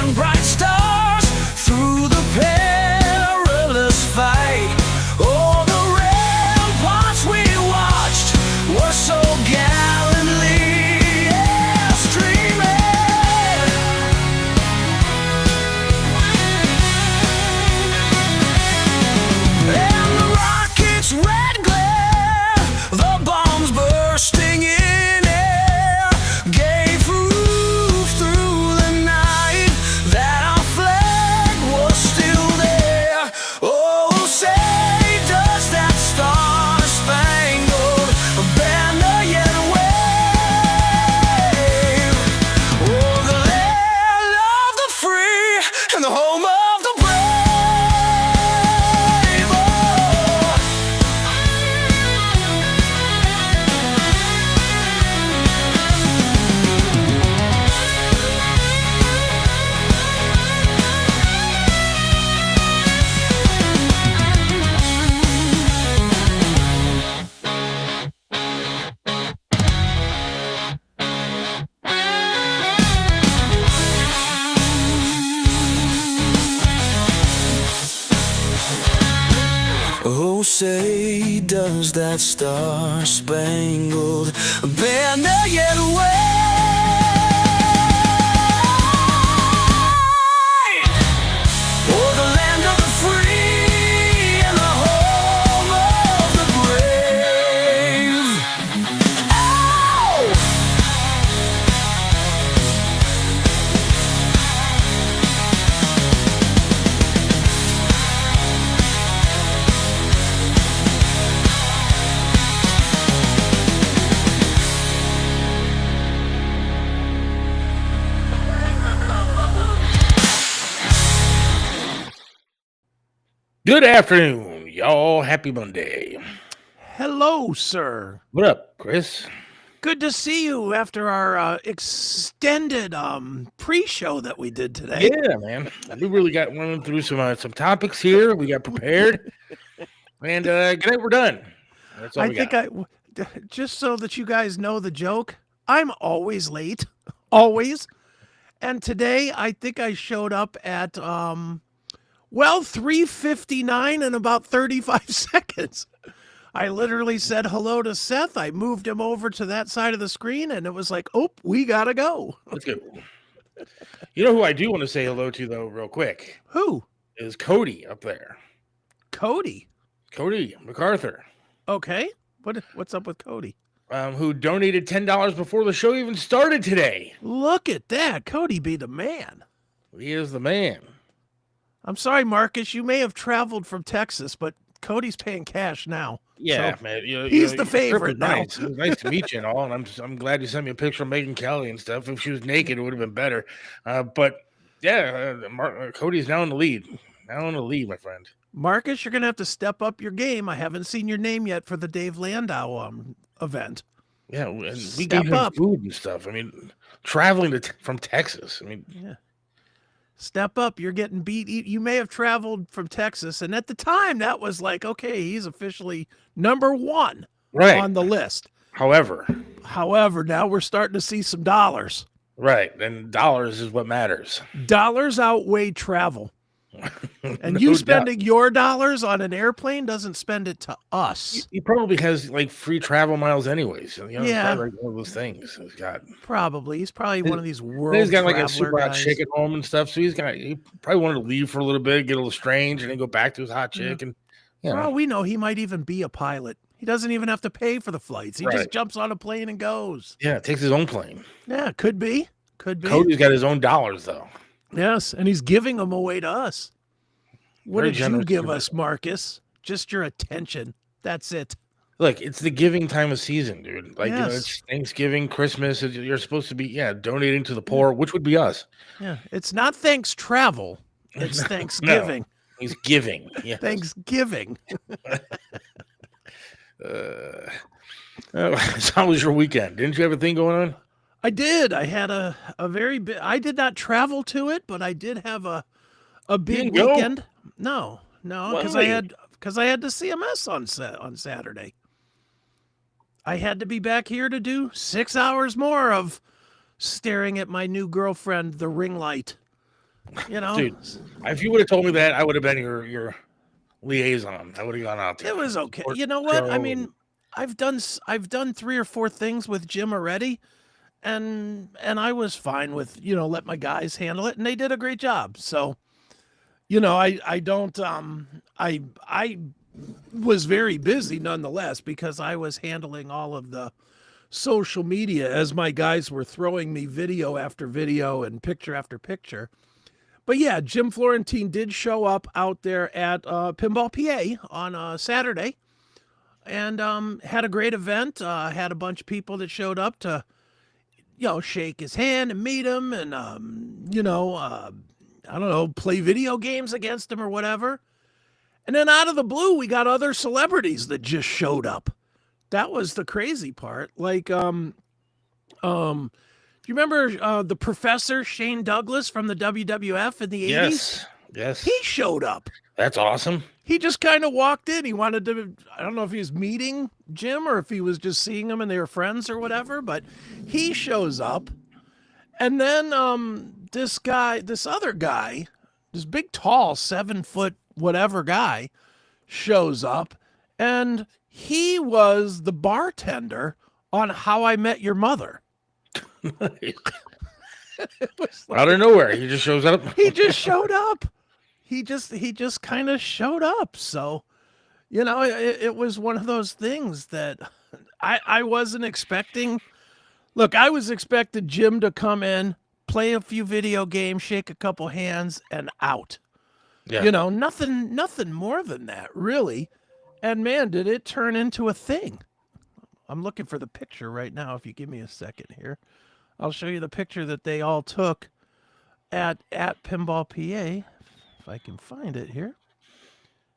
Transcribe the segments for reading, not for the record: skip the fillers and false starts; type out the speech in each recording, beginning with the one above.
and bright stars through the perilous fight. Oh, the ramparts we watched were so gallantly, yeah, streaming. And the rockets' red glare, the bombs bursting in air, gave proof through the night that our flag was still there. Oh, say does that star-spangled banner yet wave? Oh, the land of the free and the home of the brave. Oh, say does that star-spangled banner yet wave? Oh, the land of the free and the home of the brave. Ow! Good afternoon, y'all. Happy Monday. Hello, sir. What up, Chris? Good to see you after our extended pre-show that we did today. Yeah, man. We really got running through some topics here. We got prepared, and we're done. That's all I we think got. just so that you guys know the joke, I'm always late, always. And today, I think I showed up at 3:59 in about 35 seconds. I literally said hello to Seth. I moved him over to that side of the screen, and it was like, oh, we gotta go. Let's go. You know who I do want to say hello to, though, real quick? Who? Is Cody up there. Cody. Cody MacArthur. Okay. What's up with Cody? Who donated $10 before the show even started today. Look at that. Cody be the man. He is the man. I'm sorry, Marcus. You may have traveled from Texas, but Cody's paying cash now. Yeah, So man. he's the favorite now. Nice. It was nice to meet you and all, and I'm glad you sent me a picture of Megan Kelly and stuff. If she was naked, it would have been better. But yeah, Cody's now in the lead. Now in the lead, my friend. Marcus, you're going to have to step up your game. I haven't seen your name yet for the Dave Landau event. Yeah, and we Step gave him up. food and stuff. I mean, traveling from Texas. I mean, Yeah. Step up. You're getting beat. You may have traveled from Texas, and at the time, that was like, okay, he's officially number one right. on the list. However, now we're starting to see some dollars. right, and dollars is what matters. Dollars outweigh travel. And No you doubt. spending your dollars on an airplane doesn't spend it to us. He probably has like free travel miles anyways. You know, Yeah. it's probably like one of those things. He's got. Probably. He's probably one of these world He's got like a traveler super hot guys. chick at home and stuff. So he probably wanted to leave for a little bit, get a little strange, and then go back to his hot chick. And For all we know, he might even be a pilot. He doesn't even have to pay for the flights. He Right. just jumps on a plane and goes. yeah, takes his own plane. Yeah, could be. Could be. Cody's got his own dollars though. Yes, and he's giving them away to us. What Very did you generous give to us, Marcus? Just your attention. That's it. Look, it's the giving time of season, dude. Like, Yes. it's Thanksgiving, Christmas. You're supposed to be, donating to the poor, which would be us. Yeah, it's not thanks travel. It's Thanksgiving. He's giving. Yeah. Thanksgiving. So how was your weekend? Didn't you have a thing going on? I did. I had a very big. I did not travel to it, but I did have a big didn't go? weekend. No, because Why? I had the CMS on Saturday. I had to be back here to do 6 hours more of staring at my new girlfriend, the ring light. You know, Dude, if you would have told me that, I would have been your liaison. I would have gone out there. it was okay. Or You know what? I Joe. mean, I've done 3 or 4 things with Jim already, and I was fine with let my guys handle it, and they did a great job. So I don't I was very busy nonetheless because I was handling all of the social media as my guys were throwing me video after video and picture after picture. But yeah, Jim Florentine did show up out there at Pinball PA on Saturday and had a great event. Had a bunch of people that showed up to, shake his hand and meet him and, I don't know, play video games against him or whatever. And then out of the blue, we got other celebrities that just showed up. That was the crazy part. Like, do you remember the Professor Shane Douglas from the WWF in the 80s? Yes. He showed up. That's awesome. He just kind of walked in. He wanted to, I don't know if he was meeting Jim or if he was just seeing him and they were friends or whatever, but he shows up. And then this other guy, this big, tall, 7-foot whatever guy shows up, and he was the bartender on How I Met Your Mother. It was like, Out of nowhere, he just shows up. he just showed up. He just kind of showed up. So, it was one of those things that I wasn't expecting. Look, I was expecting Jim to come in, play a few video games, shake a couple hands, and out. Yeah. Nothing more than that, really. And man, did it turn into a thing. I'm looking for the picture right now. If you give me a second here, I'll show you the picture that they all took at Pinball PA. If I can find it here.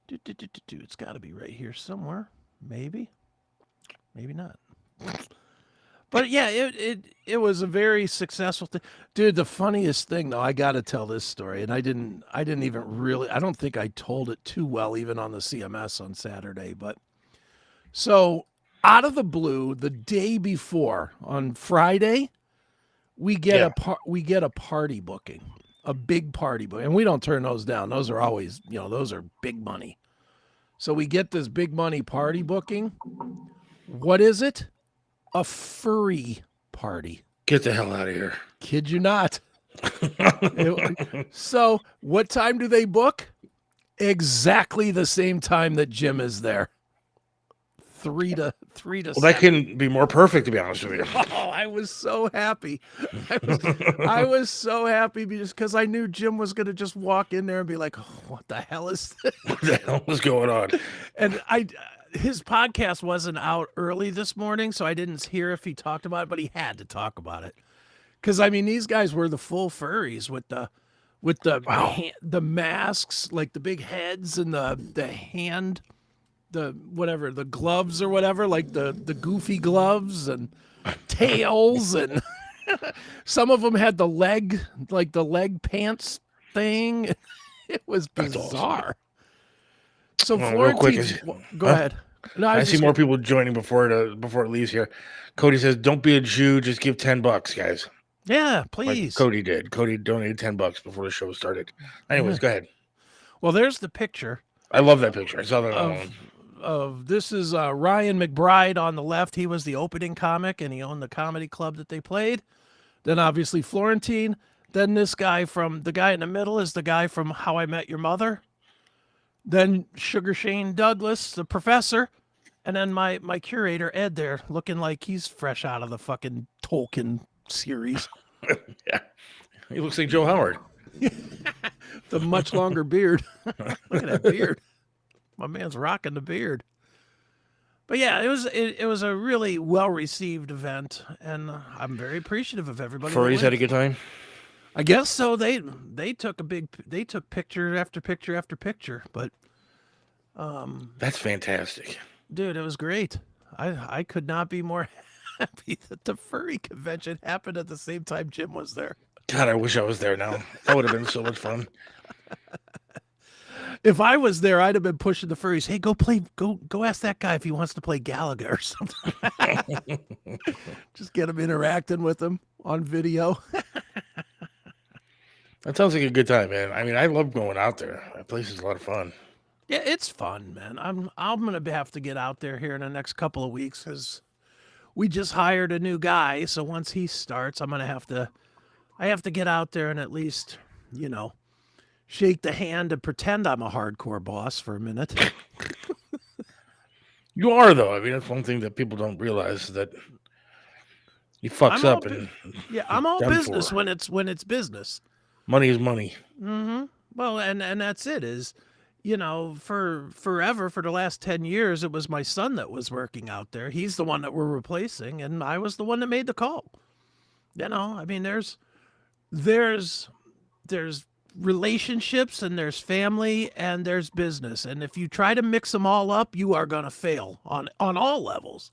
It's got to be right here somewhere. Maybe not. But yeah, it was a very successful thing. Dude, the funniest thing though, I got to tell this story, and I didn't even really, I don't think I told it too well even on the CMS on Saturday, but so out of the blue, the day before on Friday, we get a party booking, a big party booking, and we don't turn those down. Those are always, those are big money. So we get this big money party booking. What is it? A furry party. Get the hell out of here. Kid you not. So what time do they book? Exactly the same time that Jim is there. 3 to 7. Well, that couldn't be more perfect, to be honest with you. Oh, I was so happy. I was so happy because I knew Jim was going to just walk in there and be like, oh, what the hell is this? What the hell was going on? And his podcast wasn't out early this morning, so I didn't hear if he talked about it, but he had to talk about it. Because, I mean, these guys were the full furries with the the masks, like the big heads and the hand, the gloves or whatever, like the goofy gloves and tails. And some of them had the leg pants thing. It was bizarre. So Florentine, go ahead. No, I see more people joining before it leaves here. Cody says, "Don't be a Jew. Just give $10, guys." Yeah, please. Like Cody did. Cody donated $10 before the show started. Anyways, go ahead. Well, there's the picture. I love that picture. I saw that of this is Ryan McBride on the left. He was the opening comic, and he owned the comedy club that they played. Then obviously Florentine. Then the guy in the middle is the guy from How I Met Your Mother. Then Sugar Shane Douglas, the professor, and then my curator Ed there, looking like he's fresh out of the fucking Tolkien series. Yeah, he looks like Joe Howard. The much longer beard. Look at that beard. My man's rocking the beard. But yeah, it was a really well received event, and I'm very appreciative of everybody. Furries had a good time. I guess so. They took picture after picture after picture, but that's fantastic, dude. It was great. I could not be more happy that the furry convention happened at the same time Jim was there. God, I wish I was there now. That would have been so much fun. If I was there, I'd have been pushing the furries. Hey, go ask that guy if he wants to play Galaga or something. Just get him interacting with him on video. That sounds like a good time, man. I mean, I love going out there. That place is a lot of fun. Yeah, it's fun, man. I'm gonna have to get out there here in the next couple of weeks because we just hired a new guy. So once he starts, I have to get out there and at least, you know, shake the hand and pretend I'm a hardcore boss for a minute. You are, though. I mean, that's one thing that people don't realize, that he fucks I'm all up and Yeah, I'm all done business for. when it's business. Money is money. Well, and that's it. Is, you know, for forever, for the last 10 years, it was my son that was working out there. He's the one that we're replacing, and I was the one that made the call. You know, I mean, there's relationships and there's family and there's business, and if you try to mix them all up, you are gonna fail on all levels.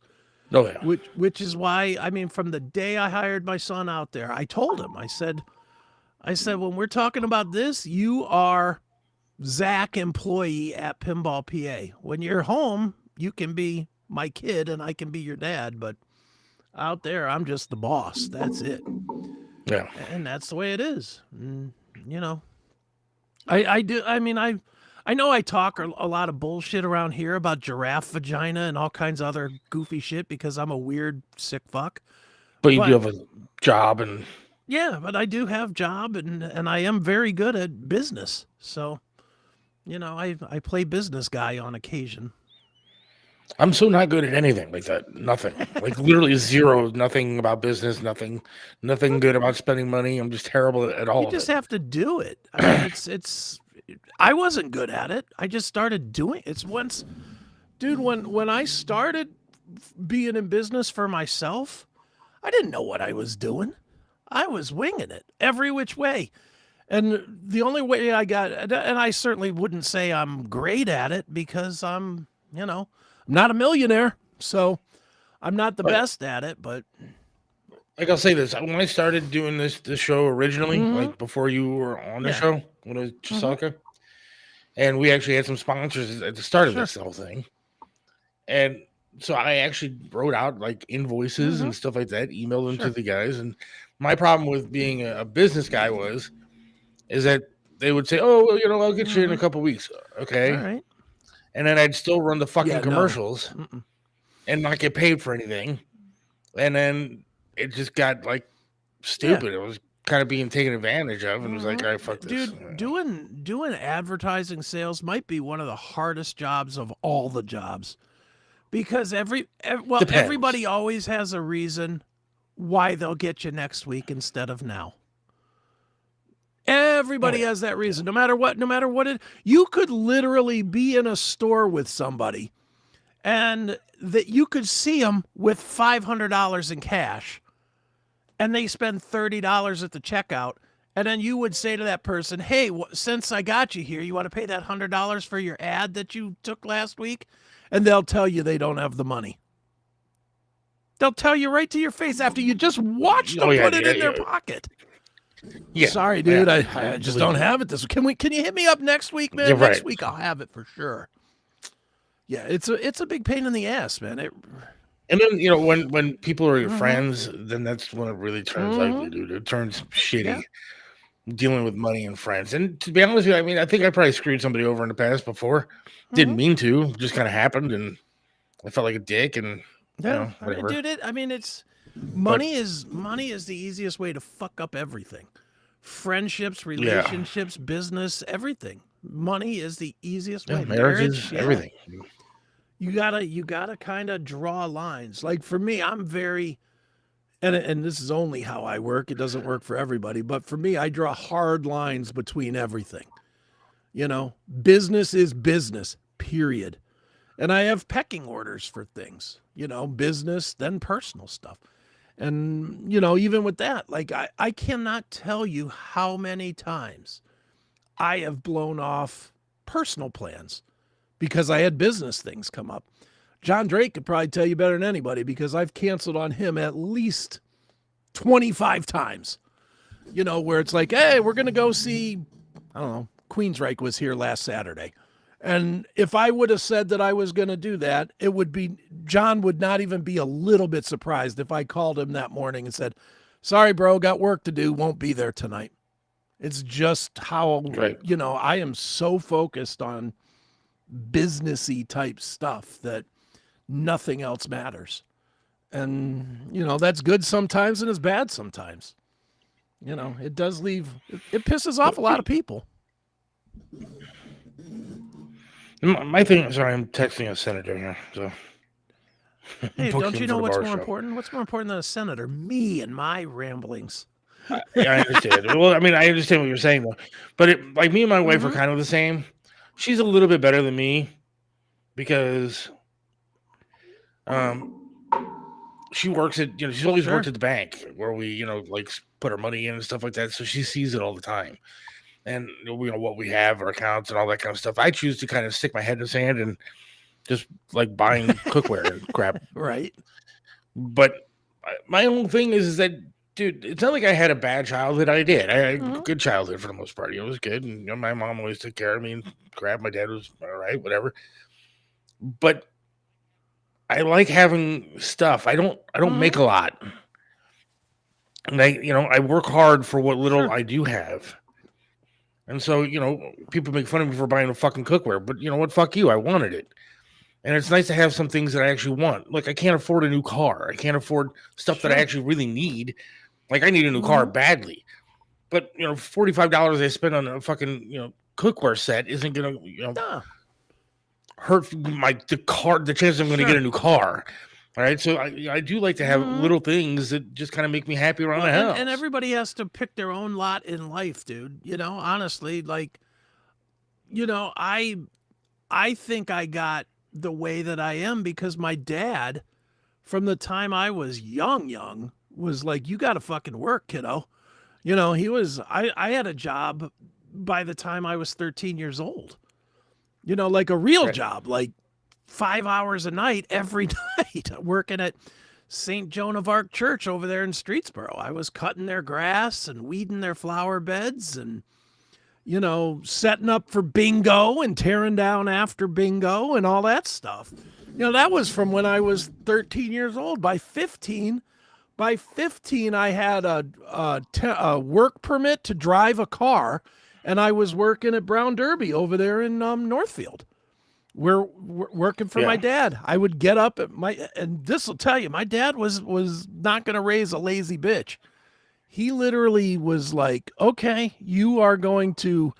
Oh, yeah. Which is why, I mean, from the day I hired my son out there, I told him, I said, when we're talking about this, you are Zach employee at Pinball PA. When you're home, you can be my kid and I can be your dad, but out there, I'm just the boss. That's it. Yeah. And that's the way it is. You know, I do. I mean, I know I talk a lot of bullshit around here about giraffe vagina and all kinds of other goofy shit because I'm a weird sick fuck. But you do have a job, and Yeah, but I do have job and I am very good at business. So, you know, I play business guy on occasion. I'm so not good at anything like that. Nothing. Like literally zero. Nothing about business. Nothing good about spending money. I'm just terrible at all You of just it. have to do it. I mean, it's I wasn't good at it. I just started doing it's once dude, when I started being in business for myself, I didn't know what I was doing. I was winging it every which way. And the only way I got, and I certainly wouldn't say I'm great at it because I'm, you know, I'm not a millionaire. So I'm not the Right. best at it, but Like I'll say this: when I started doing this show originally, like before you were on the Yeah. show, when it was Chisaka, and we actually had some sponsors at the start of Sure. this whole thing, and so I actually wrote out like invoices and stuff like that, emailed them to the guys. And my problem with being a business guy is that they would say, "Oh, well, you know, I'll get you in a couple weeks." Okay, all right. and then I'd still run the fucking Yeah, no. commercials and not get paid for anything. And then it just got like stupid. It was kind of being taken advantage of, and it was like, "All right, fuck this." Dude, doing advertising sales might be one of the hardest jobs of all the jobs. Because Depends. everybody always has a reason why they'll get you next week instead of now. Everybody has that reason, no matter what you could literally be in a store with somebody and that you could see them with $500 in cash and they spend $30 at the checkout. And then you would say to that person, "Hey, since I got you here, you want to pay that $100 for your ad that you took last week?" And they'll tell you they don't have the money. They'll tell you right to your face after you just watched them put it in their pocket. Yeah, Sorry, dude, yeah, I just don't have it this week. Can you hit me up next week, man? Yeah, Next right. week I'll have it for sure. Yeah, it's a big pain in the ass, man. And then, you know, when people are your friends, then that's when it really turns ugly, dude. It turns shitty dealing with money and friends. And to be honest with you, I mean, I think I probably screwed somebody over in the past before. Didn't mean to, just kind of happened, and I felt like a dick, and you know, whatever. Dude, it's money is the easiest way to fuck up everything. Friendships, relationships, business, everything. Money is the easiest way. Marriages, everything. You gotta kind of draw lines. Like for me, I'm very, and this is only how I work. It doesn't work for everybody, but for me, I draw hard lines between everything. You know, business is business, period. And I have pecking orders for things, you know, business, then personal stuff. And, you know, even with that, like I cannot tell you how many times I have blown off personal plans because I had business things come up. John Drake could probably tell you better than anybody because I've canceled on him at least 25 times. You know, where it's like, hey, we're going to go see, I don't know, Queensryche was here last Saturday. And if I would have said that I was going to do that, it would be, John would not even be a little bit surprised if I called him that morning and said, "Sorry, bro, got work to do, won't be there tonight." It's just how, Right. I am so focused on businessy type stuff that nothing else matters. And, that's good sometimes and it's bad sometimes. It does it pisses off a lot of people. My thing is, sorry, I'm texting a senator here. So, Hey, book don't him you for know the what's bar more show. important? What's more important than a senator? Me and my ramblings. I understand. Well, I mean, I understand what you're saying though, but like me and my wife are Mhm. kind of the same. She's a little bit better than me because she works at, she's always Sure. worked at the bank where we, like put our money in and stuff like that. So she sees it all the time. And what we have, our accounts and all that kind of stuff. I choose to kind of stick my head in the sand and just like buying cookware and crap. Right. But my own thing is that, dude, it's not like I had a bad childhood. I did. I had a good childhood for the most part. It was good. And my mom always took care of me and crap. My dad was all right, whatever. But I like having stuff. I don't make a lot. And I work hard for what little Sure. I do have. And so, people make fun of me for buying a fucking cookware, but you know what? Fuck you. I wanted it. And it's nice to have some things that I actually want. Like I can't afford a new car. I can't afford stuff that I Sure. actually really need. Like I need a new car badly. But $45 I spend on a fucking, cookware set isn't gonna, Nah. hurt the chance I'm gonna get a new car. All right. So I do like to have little things that just kind of make me happy around the house. And everybody has to pick their own lot in life, dude. Honestly, like, I think I got the way that I am because my dad, from the time I was young, was like, you got to fucking work, kiddo. I had a job by the time I was 13 years old, like a real job, like 5 hours a night every night working at St. Joan of Arc Church over there in Streetsboro. I was cutting their grass and weeding their flower beds and, setting up for bingo and tearing down after bingo and all that stuff. That was from when I was 13 years old. By 15, I had a work permit to drive a car, and I was working at Brown Derby over there in Northfield. We're working for my dad. I would get up and this will tell you, my dad was not going to raise a lazy bitch. He literally was like, okay, you are going to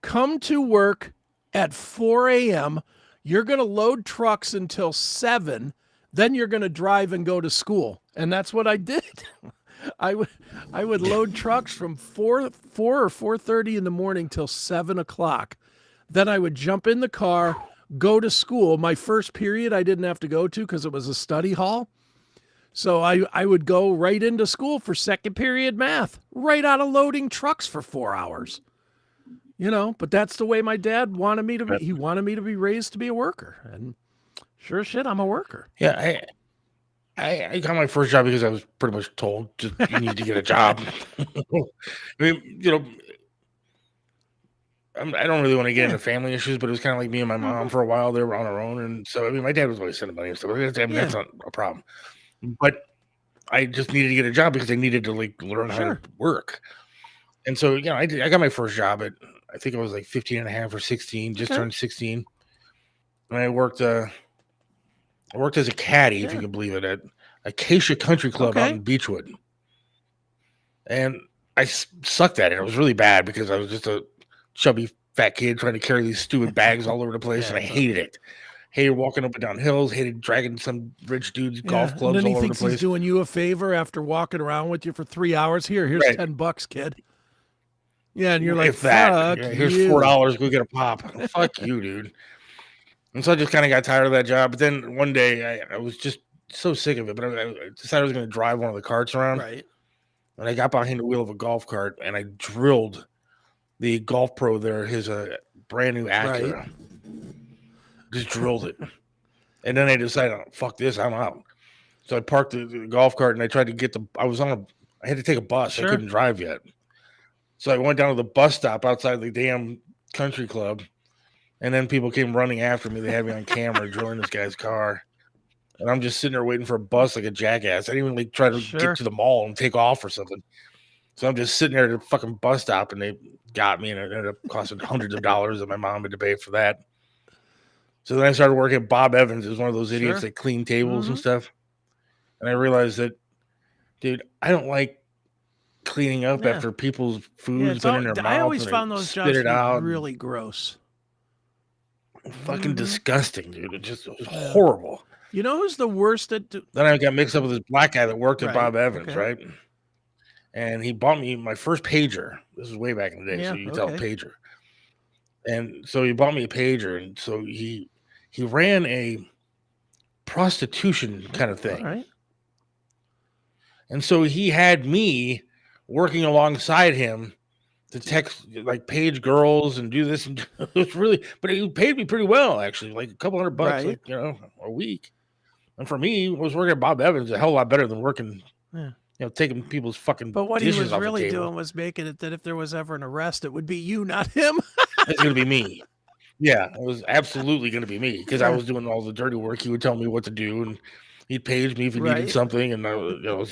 come to work at 4 a.m. You're going to load trucks until 7. Then you're going to drive and go to school. And that's what I did. I would load trucks from 4 or 4:30 in the morning till 7 o'clock. Then I would jump in the car, go to school. My first period I didn't have to go to because it was a study hall. So I would go right into school for second period math, right out of loading trucks for 4 hours. But that's the way my dad wanted me to be. He wanted me to be raised to be a worker. And sure as shit, I'm a worker. Yeah, I got my first job because I was pretty much told you need to get a job. I mean, I don't really want to get into family issues, but it was kind of like me and my mom for a while. They were on our own, and so I mean, my dad was always sending money and stuff. That's not a problem. But I just needed to get a job because I needed to like learn how to work. And so, I got my first job at, I think it was like 15 and a half or 16, just turned 16. And I worked as a caddy, if you can believe it, at Acacia Country Club out in Beechwood. And I sucked at it. It was really bad because I was just a chubby fat kid trying to carry these stupid bags all over the place, and I hated it. Hated walking up and down hills, hated dragging some rich dude's golf clubs all over the place. He's doing you a favor after walking around with you for 3 hours. Here's $10, kid. Yeah, and you're like, fuck here's you. $4, go get a pop. Fuck you, dude. And so I just kind of got tired of that job. But then one day I was just so sick of it, but I decided I was going to drive one of the carts around. Right. And I got behind the wheel of a golf cart and I drilled the golf pro there, his brand new Acura. Right. Just drilled it. And then I decided, oh, fuck this, I'm out. So I parked the golf cart and I tried to get I had to take a bus. I couldn't drive yet. So I went down to the bus stop outside the damn country club. And then people came running after me. They had me on camera drilling this guy's car. And I'm just sitting there waiting for a bus like a jackass. I didn't even try to get to the mall and take off or something. So I'm just sitting there at a fucking bus stop, and they got me, and it ended up costing hundreds of dollars, and my mom had to pay for that. So then I started working at Bob Evans. It was one of those idiots that clean tables and stuff. And I realized that, dude, I don't like cleaning up after people's food's been in their mouth. I always found those jobs to be out. really gross. Fucking disgusting, dude. It was horrible. You know who's the worst at? Then I got mixed up with this black guy that worked at Bob Evans, right? And he bought me my first pager. This is way back in the day, so you can tell pager. And so he bought me a pager, and so he ran a prostitution kind of thing. All right. And so he had me working alongside him to text, like, page girls and do this. And it was really, but he paid me pretty well, actually, like a couple $100, like, you know, a week. And for me, I was working at Bob Evans a hell of a lot better than working, you know, taking people's fucking But what he dishes was off really the table. doing was making it that if there was ever an arrest, it would be you, not him. It's going to be me. Yeah, it was absolutely going to be me because I was doing all the dirty work. He would tell me what to do, and he'd page me if he needed something. And you know,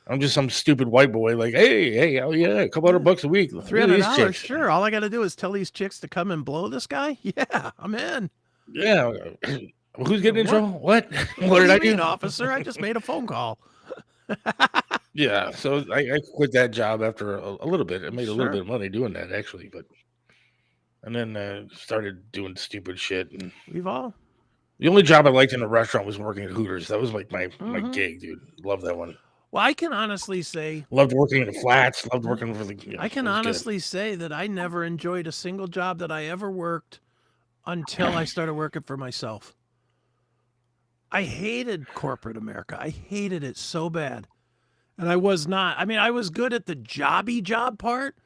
I'm just some stupid white boy, like, hey, oh yeah, a couple $100 a week, $300, sure. All I got to do is tell these chicks to come and blow this guy. Yeah, I'm in. Yeah, who's getting in trouble? What? What did I do, officer? I just made a phone call. Yeah, so I quit that job after a little bit. I made a little bit of money doing that, actually, and then started doing stupid shit. And the only job I liked in a restaurant was working at Hooters. That was like my gig, dude. Love that one. Well, I can honestly say, loved working in the flats. Loved working for the. You know, I can honestly say that I never enjoyed a single job that I ever worked until I started working for myself. I hated corporate America. I hated it so bad. And I was not, I mean, I was good at the jobby job part.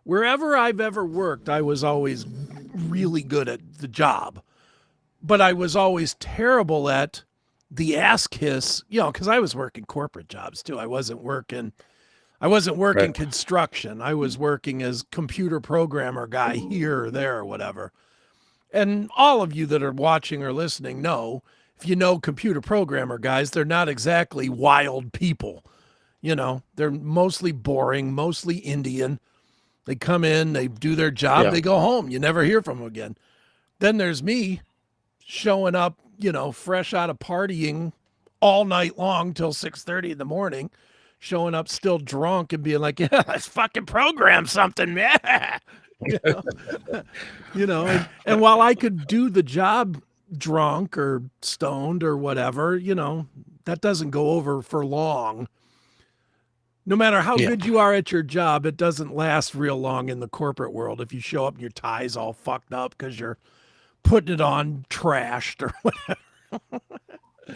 Wherever I've ever worked, I was always really good at the job. But I was always terrible at the ass kiss, you know, because I was working corporate jobs too. I wasn't working construction. I was working as computer programmer guy here or there or whatever. And all of you that are watching or listening know, if you know computer programmer guys, they're not exactly wild people. You know, they're mostly boring, mostly Indian. They come in, they do their job, they go home. You never hear from them again. Then there's me showing up, you know, fresh out of partying all night long till 6:30 in the morning, showing up still drunk and being like, yeah, let's fucking program something, man. You know, and while I could do the job drunk or stoned or whatever, you know, that doesn't go over for long. No matter how good you are at your job, it doesn't last real long in the corporate world if you show up and your tie's all fucked up because you're putting it on trashed or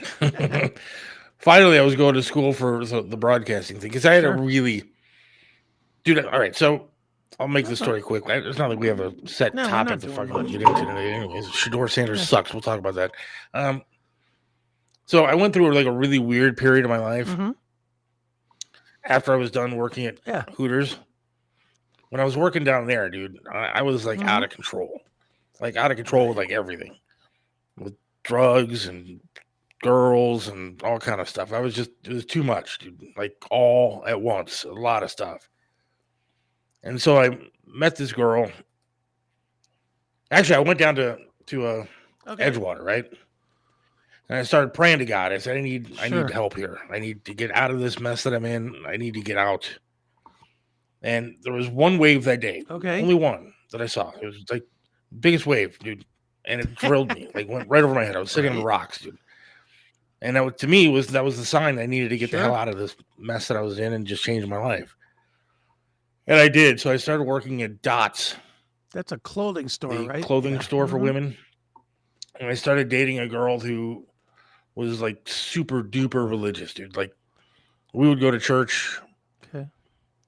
whatever. Finally, I was going to school for the broadcasting thing because I had a really... Dude, all right, so I'll make this story quick. It's not like we have a set topic to fucking get into today. Anyways, Shadeur Sanders sucks. We'll talk about that. So I went through like a really weird period of my life. After I was done working at Hooters. When I was working down there, dude, I was like out of control. Like out of control with like everything. With drugs and girls and all kind of stuff. It was too much, dude. Like all at once. A lot of stuff. And so I met this girl. Actually, I went down to Edgewater, right? And I started praying to God. I said, I need help here. I need to get out of this mess that I'm in. I need to get out. And there was one wave that day. Okay. Only one that I saw. It was like biggest wave, dude. And it drilled me. Like went right over my head. I was sitting on the rocks, dude. And that, to me, that was the sign I needed to get the hell out of this mess that I was in and just change my life. And I did. So I started working at Dots. That's a clothing store, right? Clothing store for women. And I started dating a girl who was like super duper religious, dude. Like we would go to church, you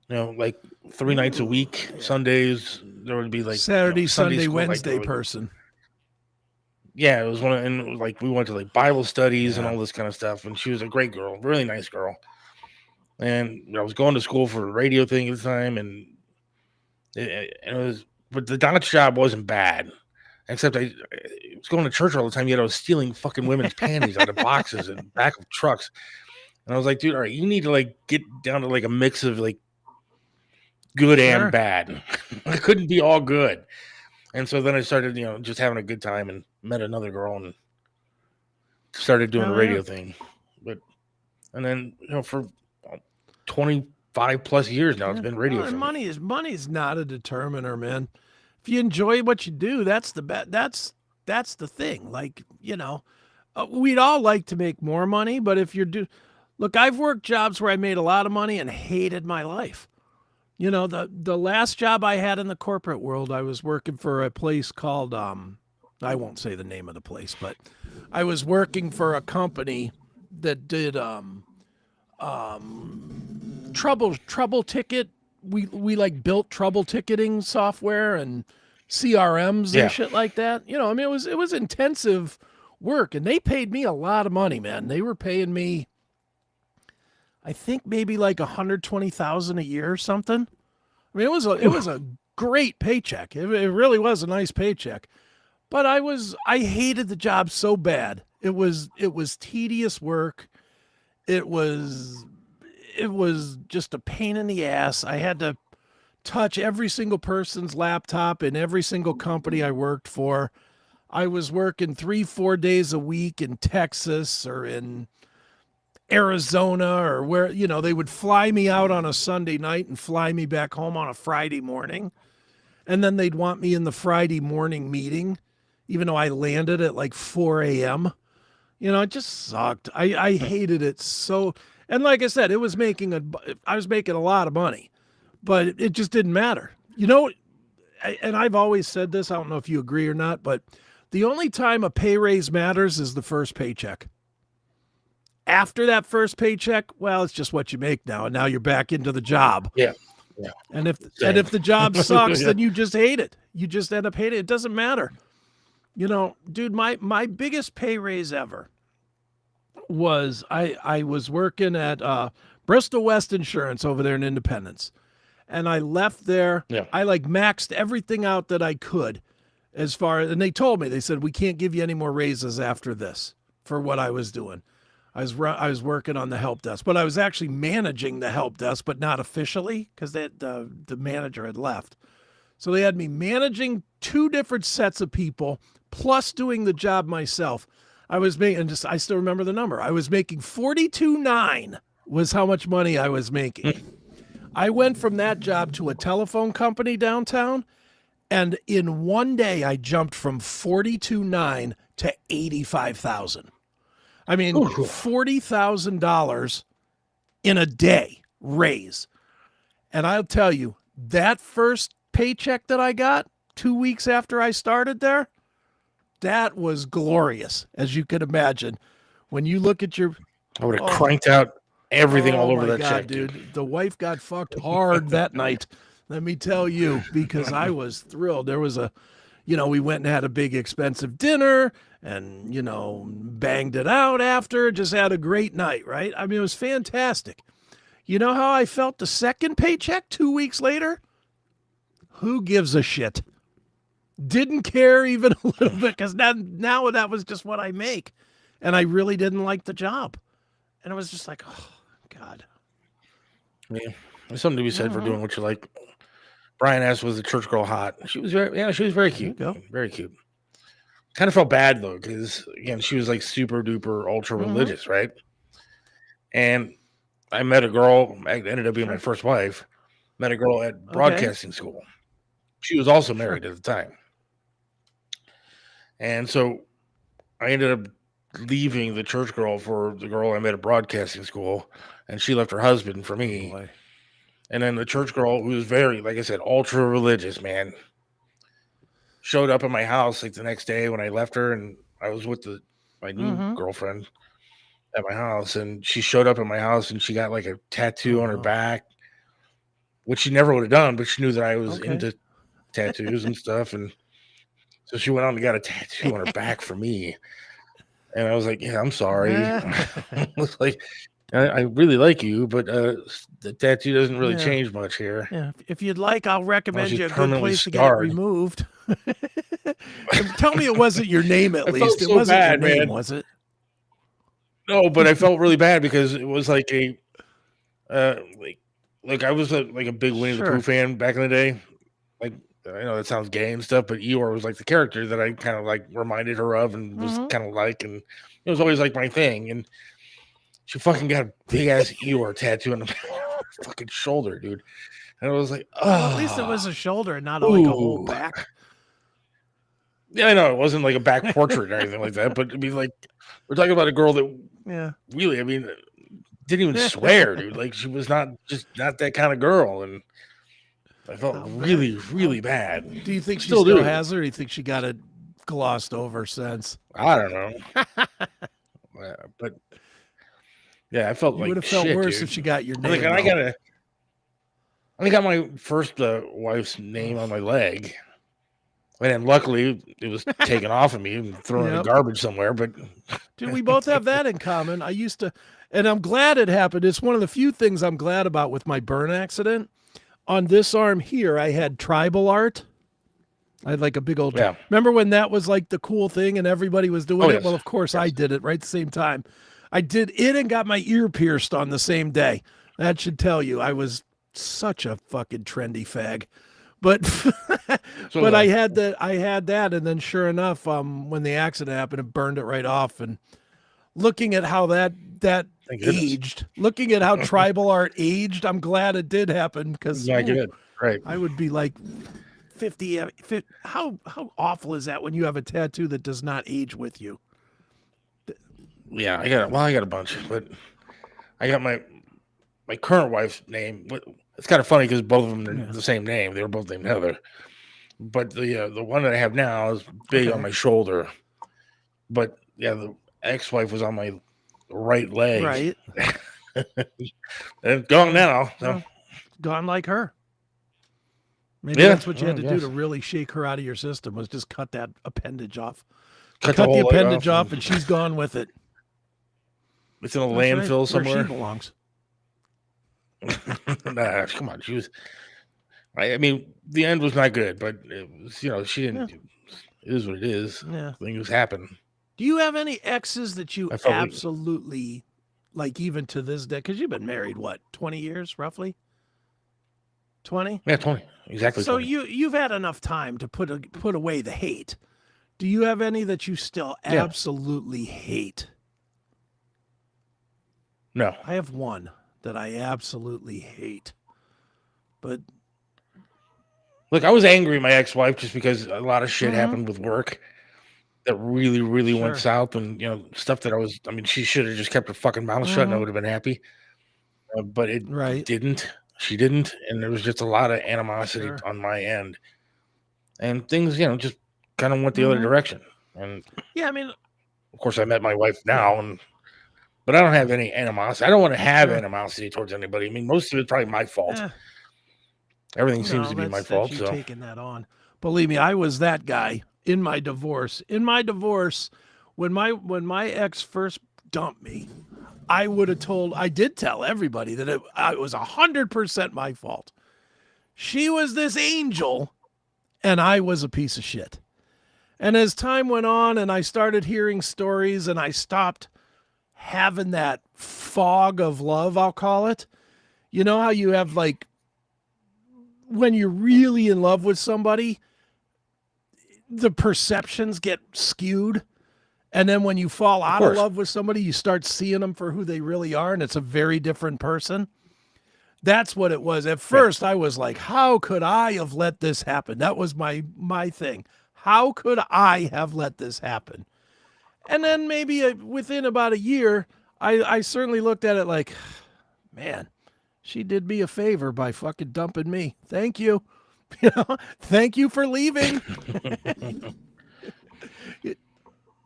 know, like 3 nights a week. Sundays there would be like Saturday, Sunday, school, Wednesday like, person. Yeah, it was one, and it was like we went to like Bible studies and all this kind of stuff. And she was a great girl, really nice girl. And I was going to school for a radio thing at the time, and it was, but the Dodge job wasn't bad. Except I was going to church all the time, yet I was stealing fucking women's panties out of boxes and back of trucks. And I was like, dude, all right, you need to like get down to like a mix of like good Sure. and bad. I couldn't be all good. And so then I started, just having a good time and met another girl and started doing Hell the radio yeah. thing. And then, for 25 plus years now, it's been radio Well, for and me. money's not a determiner, man. If you enjoy what you do, that's the that's the thing. Like, we'd all like to make more money, but if look, I've worked jobs where I made a lot of money and hated my life. The last job I had in the corporate world, I was working for a place called I won't say the name of the place, but I was working for a company that did trouble ticket. We like built trouble ticketing software and CRMs Yeah. and shit like that. I mean, it was intensive work, and they paid me a lot of money, man. They were paying me, I think, maybe like $120,000 a year or something. I mean, it was a great paycheck. It really was a nice paycheck. But I hated the job so bad. It was tedious work. It was just a pain in the ass. I had to touch every single person's laptop in every single company I worked for. I was working 3-4 days a week in Texas or in Arizona or where, they would fly me out on a Sunday night and fly me back home on a Friday morning. And then they'd want me in the Friday morning meeting, even though I landed at like 4 a.m. It just sucked. I hated it so. And like I said, I was making a lot of money, but it just didn't matter. And I've always said this, I don't know if you agree or not, but the only time a pay raise matters is the first paycheck. After that first paycheck, well, it's just what you make now, and now you're back into the job. Yeah. And if Same. the job sucks, Yeah. then you just hate it. You just end up hating it. It doesn't matter. Dude, my biggest pay raise ever was I was working at Bristol West Insurance over there in Independence. And I left there. Yeah. I like maxed everything out that I could and they told me, they said, we can't give you any more raises after this for what I was doing. I was working on the help desk, but I was actually managing the help desk, but not officially because the manager had left. So they had me managing 2 different sets of people plus doing the job myself. I was making, I still remember the number. I was making $42,900 was how much money I was making. I went from that job to a telephone company downtown, and in one day I jumped from $42,900 to $85,000. I mean, $40,000 in a day raise. And I'll tell you, that first paycheck that I got 2 weeks after I started there, that was glorious, as you can imagine. When you look at your... I would have cranked out everything all over my that God, check, dude. The wife got fucked hard that night, let me tell you, because I was thrilled. There was we went and had a big expensive dinner and, banged it out after, just had a great night, right? I mean, it was fantastic. You know how I felt the second paycheck 2 weeks later? Who gives a shit? Didn't care even a little bit because now that was just what I make. And I really didn't like the job. And it was just like, oh, God. Yeah. There's something to be said for doing what you like. Brian asked, was the church girl hot? She was very cute. There you go. Very cute. Kind of felt bad though, because again, she was like super duper ultra religious, right? And I met a girl, ended up being my first wife, met a girl at broadcasting school. She was also married at the time. And so I ended up leaving the church girl for the girl I met at broadcasting school, and she left her husband for me. Boy. And then the church girl, who was very, like I said, ultra religious, man, showed up at my house like the next day when I left her, and I was with my new girlfriend at my house, and she showed up at my house and she got like a tattoo on her back, which she never would have done, but she knew that I was into tattoos and stuff, and so she went out and got a tattoo on her back for me. And I was like, yeah, I'm sorry. I was like, I really like you, but the tattoo doesn't really change much here. Yeah, if you'd like, I'll recommend you a good permanently place to get it scarred. removed. Tell me it wasn't your name at I least. felt It so wasn't bad, your name, man. was it? No, but I felt really bad because it was like a like like I was like a big Winnie the Sure. Pooh fan back in the day. Like I know that sounds gay and stuff, but Eeyore was like the character that I kind of like reminded her of and was kind of like, and it was always like my thing. And she fucking got a big ass Eeyore tattoo on the fucking shoulder, dude. And I was like, oh, Well, at least it was a shoulder and not like a whole ooh. back. Yeah, I know it wasn't like a back portrait or anything like that, but I mean, like we're talking about a girl that Yeah. really, I mean, didn't even swear, dude. Like she was not that kind of girl, and I felt really, really bad. Do you think she Still still do. has her? Or do you think she got it glossed over since? I don't know, but yeah, I felt You like would have felt shit, worse dude. if she got your name. Like, and though. I got my first wife's name on my leg, and then luckily it was taken off of me and thrown in the Yep. garbage somewhere. But Dude, we both have that in common. I used to, and I'm glad it happened. It's one of the few things I'm glad about with my burn accident. On this arm here, I had tribal art. I had like a big old. Yeah. Remember when that was like the cool thing and everybody was doing Oh, it? yes. Well, of course I did it right at the same time. I did it and got my ear pierced on the same day. That should tell you I was such a fucking trendy fag. But So but I had that, and then sure enough, when the accident happened, it burned it right off. And looking at how that Thank goodness. aged, looking at how tribal art aged, I'm glad it did happen because yeah, good, right? I would be like 50. How awful is that when you have a tattoo that does not age with you? Yeah, I got a bunch, but I got my current wife's name. It's kind of funny because both of them are the same name. They were both named Heather, but the one that I have now is big on my shoulder. But yeah, the ex-wife was on my right leg, Right. and gone now. So. Well, gone like her. Maybe Yeah, that's what you had to do yes. to really shake her out of your system, was just cut that appendage off. Cut Cut the whole leg appendage off, and she's gone with it. It's in a That's right, landfill where somewhere. she belongs. Nah, come on. She was. I mean, the end was not good, but it was. She didn't. It is what it is. Yeah. Things happen. Do you have any exes that you I felt like- absolutely like, even to this day? Because you've been married, what, 20 years roughly? 20? Yeah, 20. Exactly. So 20. you've had enough time to put away the hate. Do you have any that you still Yeah. absolutely hate? No. I have one that I absolutely hate. But Look, I was angry at my ex-wife just because a lot of shit Mhm. happened with work that really, really went Sure. south, and stuff that I mean, she should have just kept her fucking mouth shut, and I Mhm. would have been happy. But it Right. didn't. She didn't, and there was just a lot of animosity Sure. on my end, and things, just kind of went the other Mhm. direction. And Yeah, I mean, of course, I met my wife now, but I don't have any animosity. I don't want to have Sure. animosity towards anybody. I mean, most of it's probably my fault. eh, Everything seems no, to be my that's fault. you So taking that on. Believe me, I was that guy in my divorce. In my divorce, when my ex first dumped me, I did tell everybody that it was 100% my fault. She was this angel, and I was a piece of shit. And as time went on, and I started hearing stories, and I stopped having that fog of love, I'll call it. You know how you have, like, when you're really in love with somebody, the perceptions get skewed. And then when you fall out of course. love with somebody, you start seeing them for who they really are, and it's a very different person. That's what it was. At first, I was like, how could I have let this happen? That was my thing. How could I have let this happen? And then maybe within about a year, I certainly looked at it like, man, she did me a favor by fucking dumping me. Thank you. Thank you for leaving.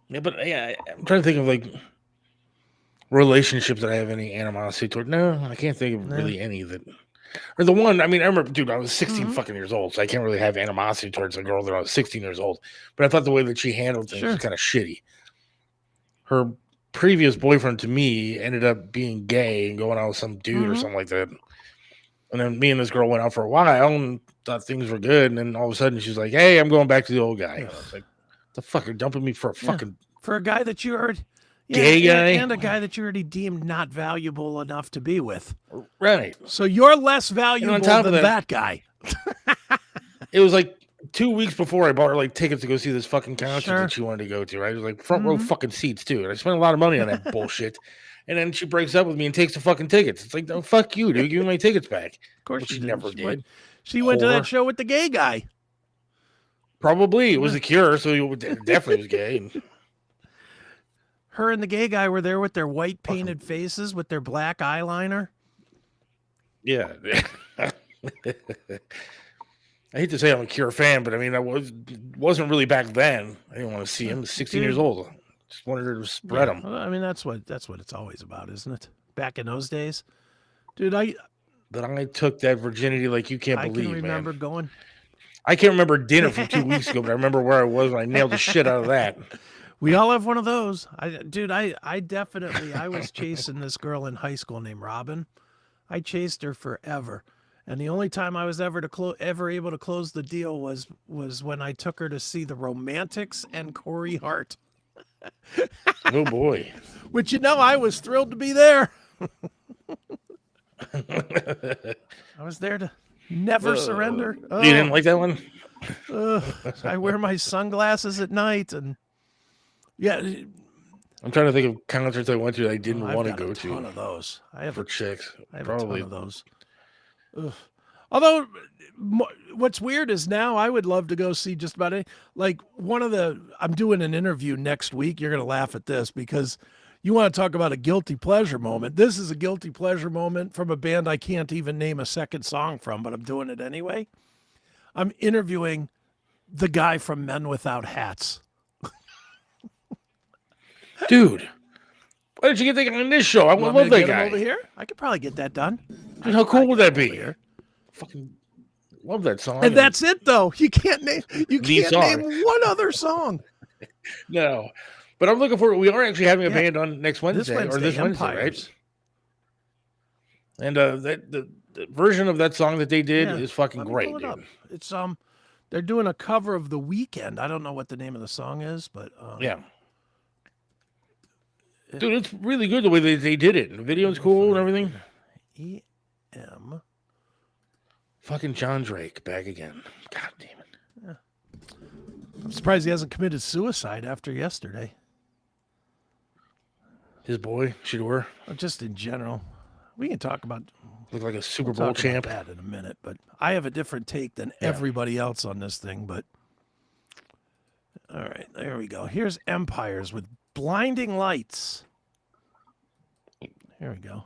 yeah, but yeah, I'm trying to think of like relationships that I have any animosity toward. No, I can't think of really any that. Or the one, I mean, I remember, dude, I was 16 fucking years old, so I can't really have animosity towards a girl that I was 16 years old. But I thought the way that she handled things was kind of shitty. Her previous boyfriend to me ended up being gay and going out with some dude or something like that. And then me and this girl went out for a while and thought things were good. And then all of a sudden she's like, hey, I'm going back to the old guy. And I was like, the fuck, you're dumping me for a fucking... For a guy that you already... gay guy. And a guy that you already deemed not valuable enough to be with. Right. So you're less valuable top of than that- that guy. It was like 2 weeks before I bought her like tickets to go see this fucking concert Sure. that she wanted to go to. Right, it was like front row fucking seats too, and I spent a lot of money on that bullshit. And then she breaks up with me and takes the fucking tickets. It's like, no, fuck you, dude. Give me my tickets back. Of course Which she she did. never did. She went to that Whore. show with the gay guy. Probably it was the Cure, so it definitely was gay. And Her and the gay guy were there with their white painted faces with their black eyeliner. yeah. I hate to say I'm a Cure fan, but I mean, wasn't really back then. I didn't want to see him. I was 16 years old. Just wanted her to spread them. I mean, that's what it's always about, isn't it? Back in those days, dude. But I took that virginity like you can't I believe, can remember man. going. I can't remember dinner from 2 weeks ago, but I remember where I was when I nailed the shit out of that. We all have one of those. I definitely, I was chasing this girl in high school named Robin. I chased her forever. And the only time I was ever able to close the deal was when I took her to see the Romantics and Corey Hart. Oh boy. Which, I was thrilled to be there. I was there to never surrender. You didn't like that one? I wear my sunglasses at night, and yeah, I'm trying to think of concerts I went to that I didn't I've want to got go a ton to of those. I have for chicks. I have Probably. a ton of those. Ugh. Although, what's weird is now I would love to go see just about any. Like I'm doing an interview next week. You're gonna laugh at this because you want to talk about a guilty pleasure moment. This is a guilty pleasure moment from a band I can't even name a second song from, but I'm doing it anyway. I'm interviewing the guy from Men Without Hats. Dude, why did you get that guy on this show? I Want me love to that get him guy. over here? I could probably get that done. Dude, how cool would that be? Here. Fucking love that song. And that's it, though. You can't name song. one other song. No. But I'm looking forward. We are actually having a band on next Wednesday, This Wednesday, right? Empiires. And the version of that song that they did Yeah. is fucking Let me great, pull it dude. up. It's they're doing a cover of The Weeknd. I don't know what the name of the song is, but Yeah. Dude, it's really good the way they did it. The video's cool and everything. EM. Fucking John Drake back again. God damn it. I'm surprised he hasn't committed suicide after yesterday. His boy, Shadeur, Just in general. We can talk about looked like a Super we'll Bowl talk champ. about that in a minute, but I have a different take than Yeah. everybody else on this thing. But all right, there we go. Here's Empiires with Blinding Lights. Here we go.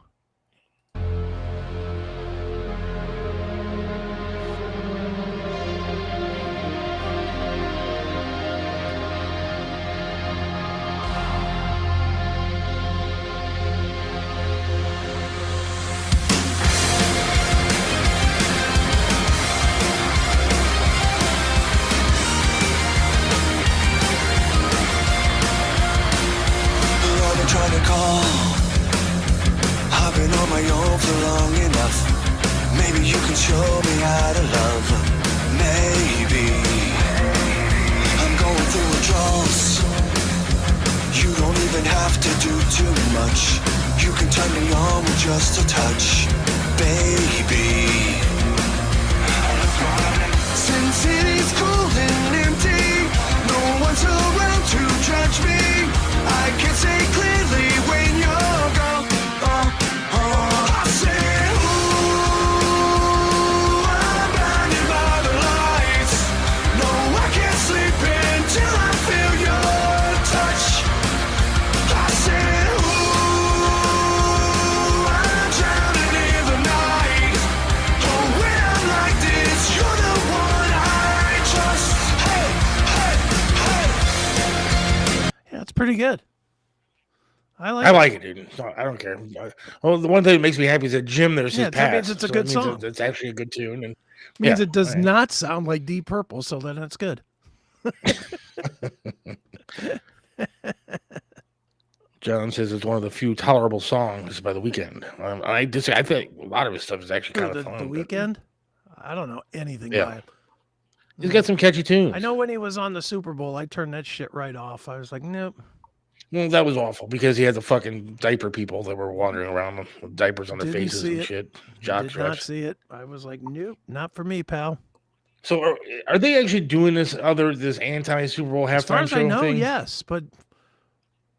I've been trying to call. I've been on my own for long enough. Maybe you can show me how to love. Maybe I'm going through withdrawals. You don't even have to do too much. You can turn me on with just a touch, baby. Since it is cold and empty, no one's around to judge me. I can say clearly when you're gone. I say, ooh, I'm blinded by the lights. No, I can't sleep until I feel your touch. I say, ooh, I'm drowning in the night. Oh, when I'm like this, you're the one I trust. Hey, hey, hey. Yeah, it's pretty good. I I like it, dude. No, I don't care. Well, the one thing that makes me happy is that Jim there says Yeah, that means pass. it's a So good that means song. It's actually a good tune. And Means yeah, it does right. not sound like Deep Purple, so then it's good. John says it's one of the few tolerable songs by The Weeknd. I disagree. I think a lot of his stuff is actually kind of fun. The but Weekend? I don't know anything Yeah. by him. He's got some catchy tunes. I know when he was on the Super Bowl, I turned that shit right off. I was like, nope. Well, that was awful because he had the fucking diaper people that were wandering around with diapers on their Didn't faces see and it. shit. Jock Did not straps. see it. I was like, nope, not for me, pal. So are they actually doing this anti Super Bowl As far halftime as I show know, thing? yes, but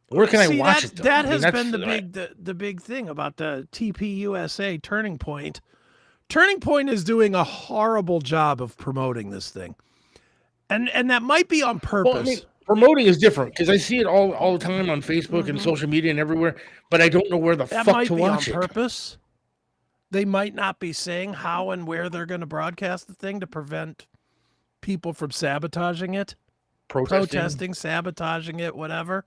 Where can I see, watch it? Though? that I mean, has been that's- the big thing about the TPUSA Turning Point. Turning Point is doing a horrible job of promoting this thing, and that might be on purpose. Well, I mean, promoting is different because I see it all the time on Facebook and social media and everywhere, but I don't know where the that fuck might to be on watch it. purpose. They might not be saying how and where they're going to broadcast the thing to prevent people from sabotaging it, protesting, sabotaging it, whatever.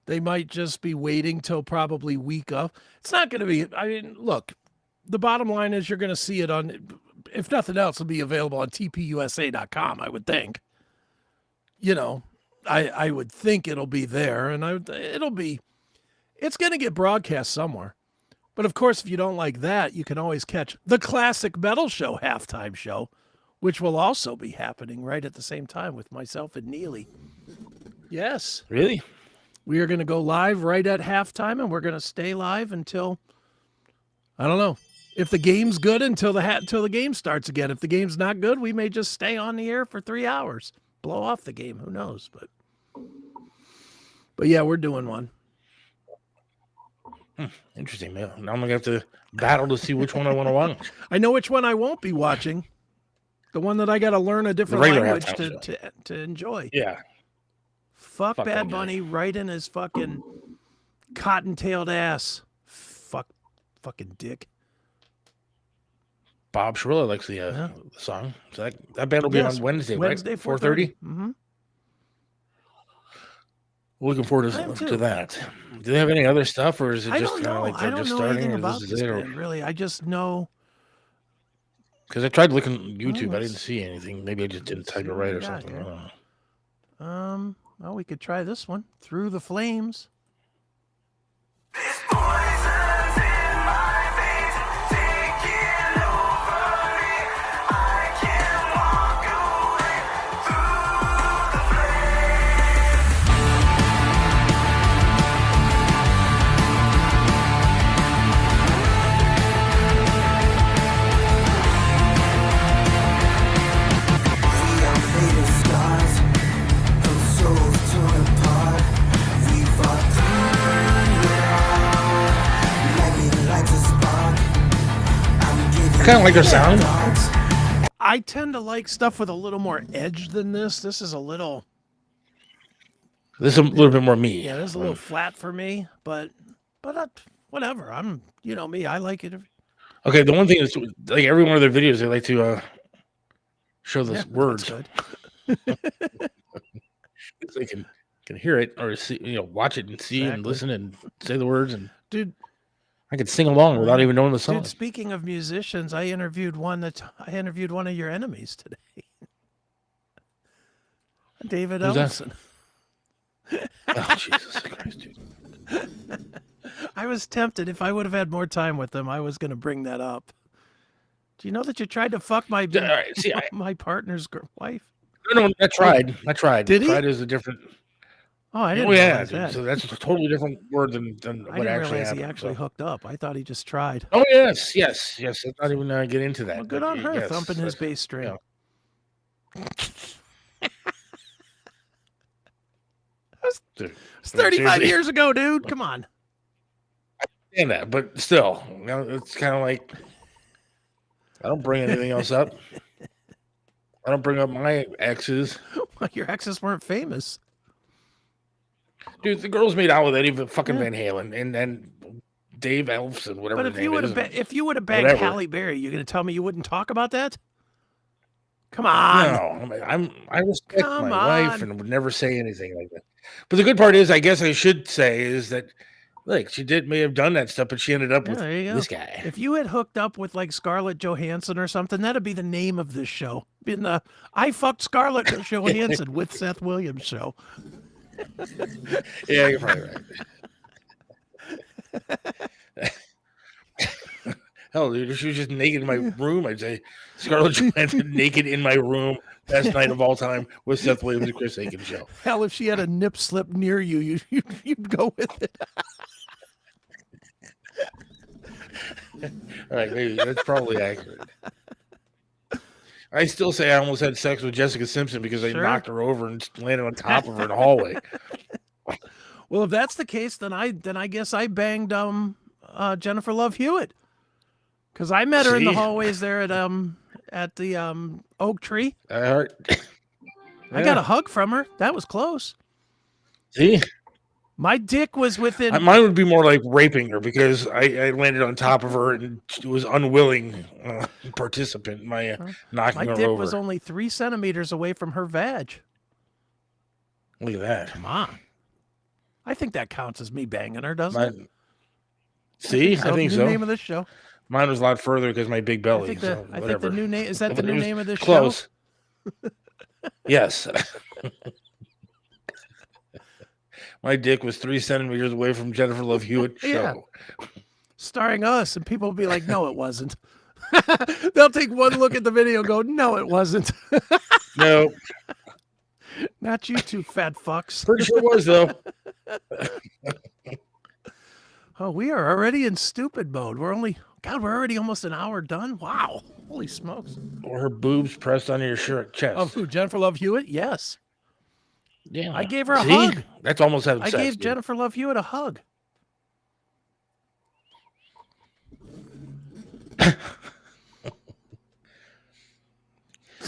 They might just be waiting till probably week of. It's not going to be. I mean, look, the bottom line is you're going to see it on, if nothing else, it'll be available on tpusa.com, I would think. You know, I would think it'll be there, and it's going to get broadcast somewhere. But of course, if you don't like that, you can always catch the Classic Metal Show halftime show, which will also be happening right at the same time with myself and Neely. Yes. Really? We are going to go live right at halftime, and we're going to stay live until, I don't know, if the game's good until the game starts again. If the game's not good, we may just stay on the air for 3 hours, blow off the game. Who knows? But yeah, we're doing one. Interesting. Now I'm gonna have to battle to see which one I want to watch. I know which one I won't be watching. The one that I got to learn a different regular language halftime to enjoy. Yeah. Fuck Fuck Bad that guy. Bunny right in his fucking cotton-tailed ass. Fucking dick. Bob Shirilla likes the song. So that band will be on Wednesday, Wednesday, right? 4:30. Mm-hmm. Looking forward I am to too. that. Do they have any other stuff, or is it I just don't kind of know. like I they're don't just know starting, anything or about this this is it? band, really. I just know. Because I tried looking on YouTube, I let's- didn't see anything. Maybe I just didn't type it right or Yeah, something. I here. don't know. Well, we could try this one. Through the Flames. Poison's in my veins, taking over me. I can't walk away through the flames. We are made of scars, from souls torn apart. We fought through it all, lightning lights a spark. I'm giving I kind of like their sound. dogs. I tend to like stuff with a little more edge than this. This is a little, This is a little bit more me. yeah, this is a little flat for me, but whatever. I'm, you know me, I like it. Okay, the one thing is, like every one of their videos, they like to show the Yeah, words that's so they can hear it or see, watch it and see and Exactly. listen and say the words, and Dude, I could sing along without even knowing the song. dude, speaking of musicians, I interviewed one of your enemies today. David Who's that? Ellison. Oh, Jesus Christ, dude. I was tempted. If I would have had more time with them, I was going to bring that up. Do you know that you tried to fuck my All right, see, my partner's wife? No, I tried. Did he? Tried is a different. Oh, I didn't Oh yeah, realize dude, that. so that's a totally different word than I what didn't actually realize happened. he actually so. hooked up. I thought he just tried. Oh yes. Let's not even get into that. Well, good but on her yes, thumping his that's- bass string. yeah. Dude, It's 35 seriously. years ago, dude. Come on. understand that, but still, it's kind of like I don't bring anything else up. I don't bring up my exes. Your exes weren't famous. Dude, the girls made out with Eddie fucking Yeah. Van Halen and Dave Elfson, whatever But his if you name would is. have banged whatever. Halle Berry, you're going to tell me you wouldn't talk about that? Come on. No, I respect Come my wife on. and would never say anything like that. But the good part is, I guess I should say, is that like she may have done that stuff, but she ended up Yeah, with there you go. this guy. If you had hooked up with like Scarlett Johansson or something, that'd be the name of this show. Been the I fucked Scarlett Johansson with Seth Williams show. Yeah, you're probably right. Hell, dude, if she was just naked in my room, I'd say Scarlett Johansson naked in my room, best night of all time with Seth Williams and Chris Aiken show. Hell, if she had a nip slip near you, you'd go with it. All right, maybe that's probably accurate. I still say I almost had sex with Jessica Simpson because I knocked her over and landed on top of her in the hallway. Well, if that's the case, then I guess I banged Jennifer Love Hewitt, because I met her in the hallways there at the oak tree. I got a hug from her. That was close. See, my dick was within. Mine would be more like raping her because I landed on top of her and she was unwilling participant in my knocking her over. My dick was only 3 centimeters away from her vag. Look at that. Come on. I think that counts as me banging her, doesn't it? See, I think so. Name of this show. Mine was a lot further because my big belly. I think the new name is that the new name of this close. show. Yes. My dick was 3 centimeters away from Jennifer Love Hewitt show. Starring us, and people will be like, no, it wasn't. They'll take one look at the video and go, no, it wasn't. No. Not you two fat fucks. Pretty sure it was, though. Oh, we are already in stupid mode. We're already almost an hour done. Wow. Holy smokes. Or her boobs pressed onto your chest. Oh, who? Jennifer Love Hewitt? Yes. Yeah. I gave her a hug. That's almost having sex. I gave Jennifer Love Hewitt a hug.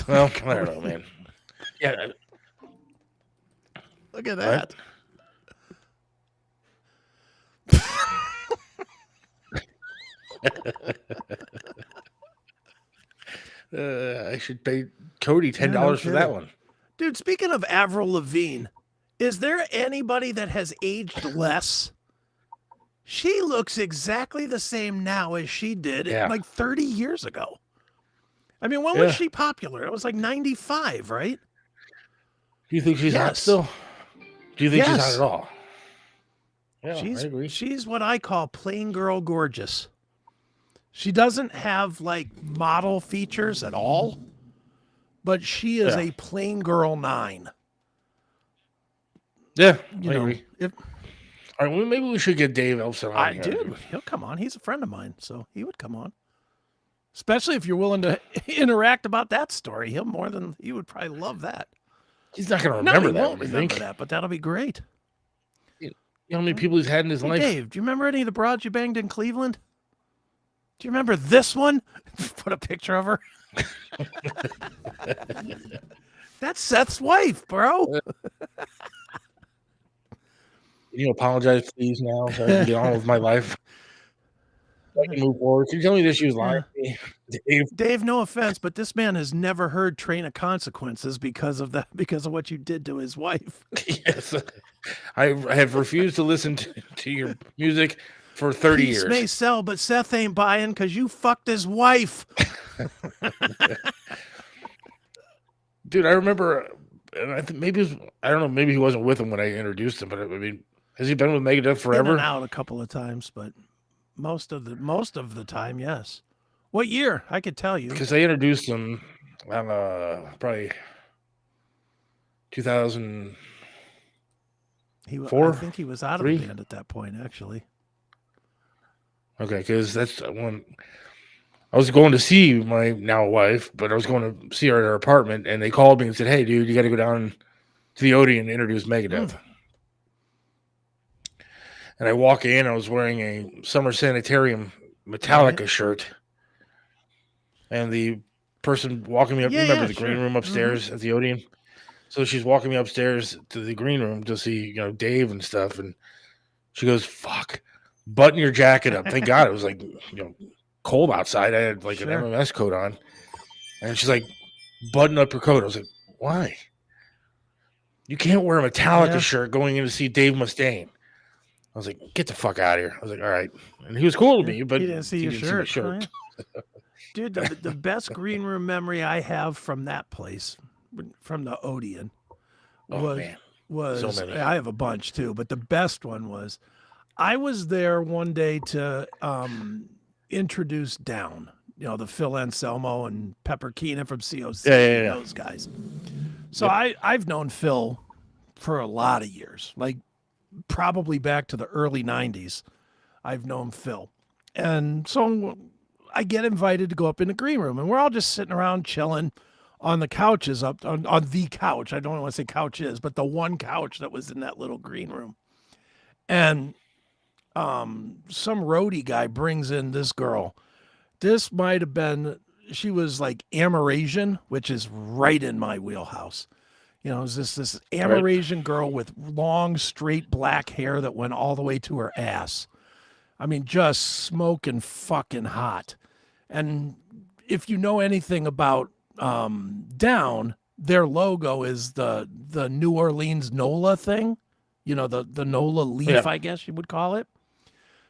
Well, I don't know, man. Yeah. Look at that. I should pay Cody $10 for that one. Dude, speaking of Avril Lavigne, is there anybody that has aged less? She looks exactly the same now as she did like 30 years ago. I mean, when was she popular? It was like 95, right? Do you think she's hot still? Do you think she's hot at all? Yeah, I agree. She's what I call plain girl gorgeous. She doesn't have like model features at all, but she is a plain girl 9. Yeah, I agree. All right, well, maybe we should get Dave Elfson on here. Dude, he'll come on. He's a friend of mine, so he would come on. Especially if you're willing to interact about that story. He would probably love that. He's not going to remember that. He won't remember that, but that'll be great. You know how many people he's had in his life? Dave, do you remember any of the broads you banged in Cleveland? Do you remember this one? Put a picture of her. That's Seth's wife, bro. Can you apologize, please, now so I can get on with my life? I can move forward. Can you tell me this? She was lying to me? Dave, no offense, but this man has never heard Train of Consequences because of what you did to his wife. Yes. I have refused to listen to your music for 30 years. May sell, but Seth ain't buying because you fucked his wife. Dude, I remember, I think maybe I don't know, maybe he wasn't with him when I introduced him, but I mean, has he been with Megadeth forever? In and out a couple of times, but most of the time, yes. What year? I could tell you. Because I introduced him probably 2004. I think he was out of the band at that point, actually. Okay, because that's when I was going to see my now wife, but I was going to see her at her apartment, and they called me and said, "Hey, dude, you got to go down to the Odeon and introduce Megadeth." And I walk in, I was wearing a Summer Sanitarium Metallica shirt. And the person walking me up, remember the green room upstairs at the Odeon? So she's walking me upstairs to the green room to see, Dave and stuff. And she goes, "Fuck, button your jacket up." Thank God it was like, cold outside. I had like an MMS coat on. And she's like, "Button up your coat." I was like, "Why? You can't wear a Metallica shirt going in to see Dave Mustaine." I was like, "Get the fuck out of here." I was like, "All right." And he was cool to me, but he didn't see your shirt. Dude, the best green room memory I have from that place, from the Odeon, was so many. I have a bunch too, but the best one was I was there one day to introduced down. You know, the Phil Anselmo and Pepper Keenan from COC, Yeah. those guys. So I've known Phil for a lot of years, like probably back to the early 90s. I've known Phil. And so I get invited to go up in the green room, and we're all just sitting around chilling on the couches up on the couch. I don't want to say couch is, but the one couch that was in that little green room. And some roadie guy brings in this girl. This might have been, she was like Amerasian, which is right in my wheelhouse. You know, it was this Amerasian girl with long, straight black hair that went all the way to her ass. I mean, just smoking fucking hot. And if you know anything about Down, their logo is the New Orleans NOLA thing. You know, the NOLA leaf, I guess you would call it.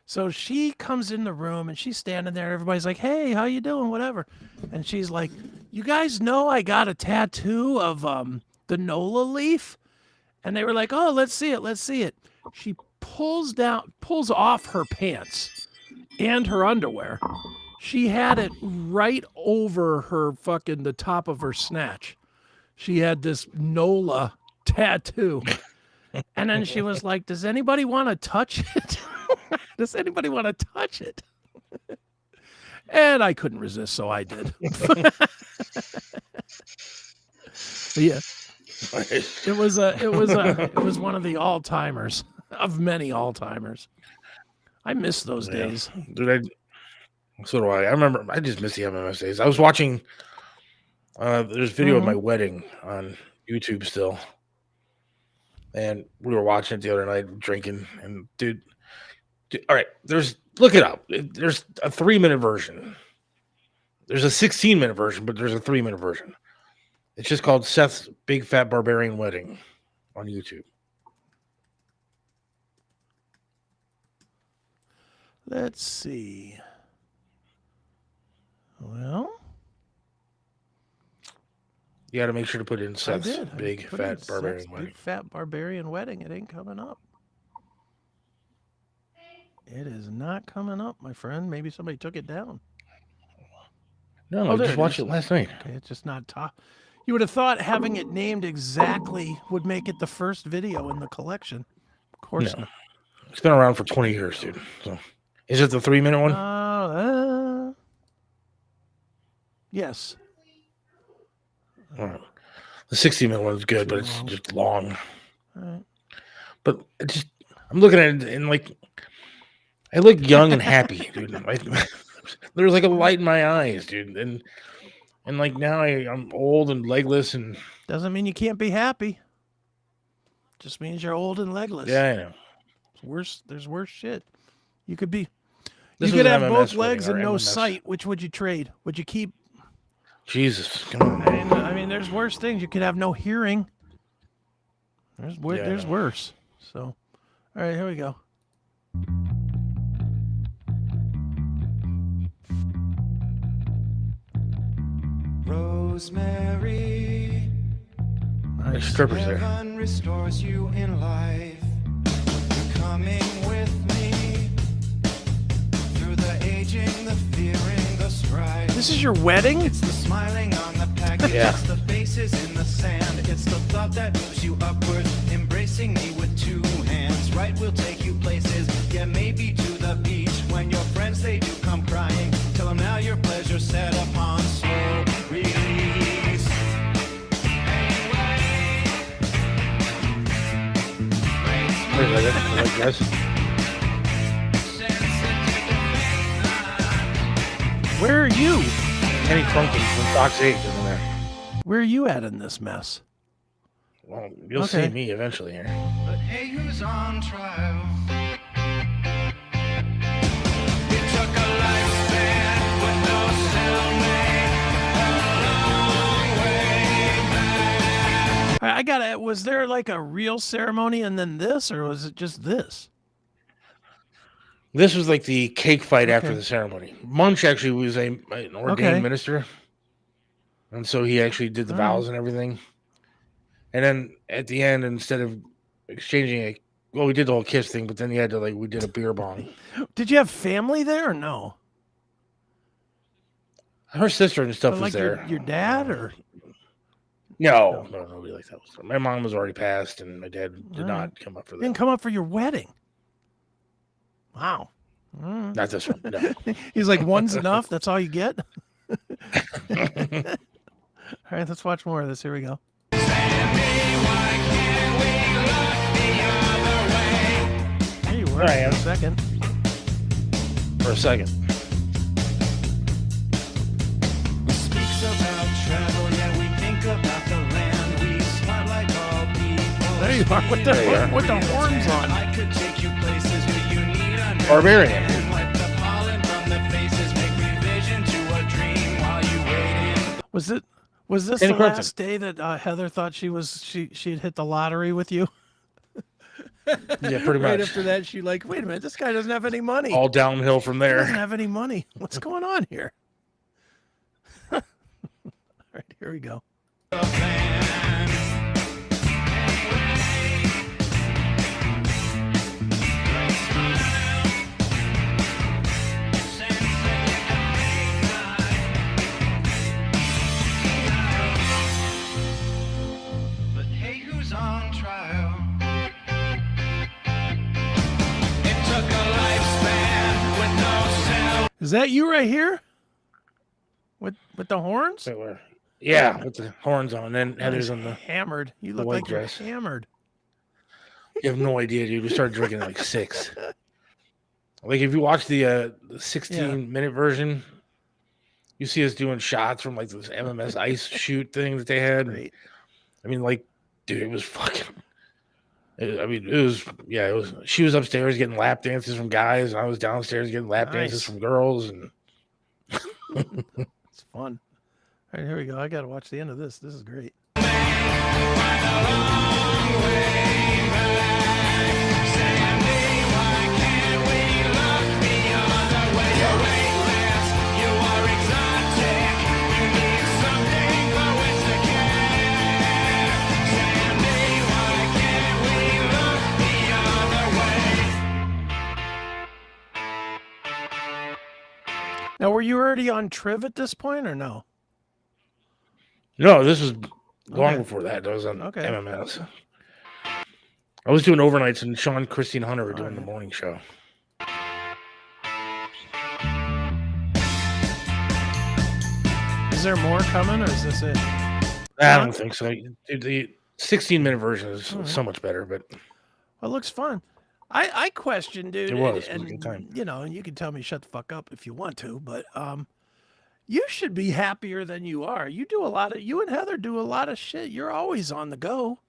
So she comes in the room and she's standing there. Everybody's like, hey, how you doing? Whatever. And she's like, you guys know I got a tattoo of the NOLA leaf? And they were like, oh, let's see it. Let's see it. She pulls off her pants and her underwear. She had it right over her the top of her snatch. She had this NOLA tattoo. And then she was like, does anybody want to touch it? Does anybody want to touch it? And I couldn't resist, so I did. Yeah. It was one of the all-timers of many all-timers. I miss those days. Dude, so do I. I remember, I just miss the MMS days. I was watching, there's video of my wedding on YouTube still. And we were watching it the other night, drinking. And dude, all right, look it up. There's a 3-minute version. There's a 16-minute version, but there's a 3-minute version. It's just called Seth's Big Fat Barbarian Wedding on YouTube. Let's see. Well, you got to make sure to put in Seth's Big Fat Barbarian Wedding. Big Fat Barbarian Wedding. It ain't coming up. It is not coming up, my friend. Maybe somebody took it down. No, I just watched it last night. Okay, it's just not top. You would have thought having it named exactly would make it the first video in the collection. Of course not. It's been around for 20 years, dude. So, is it the 3-minute one? Yes. All right. The 60-minute one is good, but it's just long. All right. But I'm looking at it and like, I look young and happy, dude. Like, there's like a light in my eyes, dude. And like now I'm old and legless and doesn't mean you can't be happy. Just means you're old and legless. Yeah, I know. It's worse. There's worse shit. You could be. You could have both legs and no sight. Which would you trade? Would you keep? Jesus, come on. I mean, there's worse things. You could have no hearing. There's worse. So, all right, here we go. Rosemary, nice strippers there. Heaven restores you in life. You're coming with me through the aging, the fearing, the strife. This is your wedding? It's the smiling on the package. Yeah. It's the faces in the sand. It's the thought that moves you upward, embracing me with 2 hands. Right, we'll take you places. Yeah, maybe to the beach. When your friends they do come crying, tell them now your pleasure set upon slow release. Where are you? Kenny Crunkin from Fox 8 is in there. Where are you at in this mess? Well, you'll see me eventually here. But hey, who's on trial? It took a lifespan with no cellmate, a long way back. I got it. Was there like a real ceremony and then this, or was it just this? This was like the cake fight after the ceremony. Munch actually was an ordained minister. And so he actually did the vows and everything. And then at the end, instead of exchanging we did the whole kiss thing, but then you had to we did a beer bong. Did you have family there or no? Her sister and stuff But was like there. your dad or No, nobody like that was there. My mom was already passed, and my dad did All not right. come up for didn't that. come up for your wedding? Wow. Mm. Not this one. No. He's like, one's enough. That's all you get. All right, let's watch more of this. Here we go. There you were. There I am. For a second. For a second. Speaks about travel, yeah, we think about the land. We smart like all people. There you are with There you are. the horns on. I could take you places where you need a Barbarian. and wipe the pollen from the faces, make revision to a dream while you waited. Was this Danny the Carlton. last day that Heather thought she'd hit the lottery with you? Yeah, pretty Right much. after that, she like, wait a minute, this guy doesn't have any money. All downhill from He doesn't there. have any money. What's going on here? All right, here we go. But hey, who's on trial? It took a lifespan with no cell. Is that you right here? With the horns? Wait, where? Yeah, with the horns on. And then Heather's on the. hammered. You look white like you're dress. hammered. You have no idea, dude. We started drinking at like 6. Like if you watch the 16-minute version, you see us doing shots from like this MMS ice shoot thing that they had. Great. I mean, like, dude, it was fucking. It was. She was upstairs getting lap dances from guys, and I was downstairs getting lap dances Nice. from girls, and It's fun. All right, here we go. I got to watch the end of this. This is great. Now, were you already on Triv at this point or no? no, this was long Okay. before that. I was on Okay. MMS. I was doing overnights, and Sean, Christine Hunter were doing the Alright. morning show. Is there more coming or is this it? I don't think so. Dude, the 16-minute version is so much better, but Well, it looks fun. I question, dude. It was. It was and a good time. you know, you can tell me shut the fuck up if you want to, but you should be happier than you are. You and Heather do a lot of shit. You're always on the go.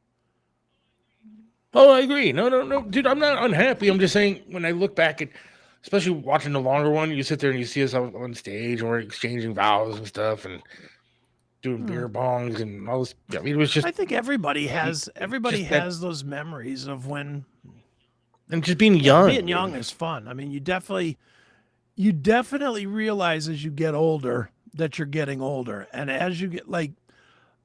oh, I agree. No, dude, I'm not unhappy. I'm just saying when I look back at, especially watching the longer one, you sit there and you see us on stage and we're exchanging vows and stuff and doing beer bongs and all this. I mean, it was just I think everybody has just that- those memories of when and just being young. being young is fun. I mean, you definitely realize as you get older that you're getting older, and as you get like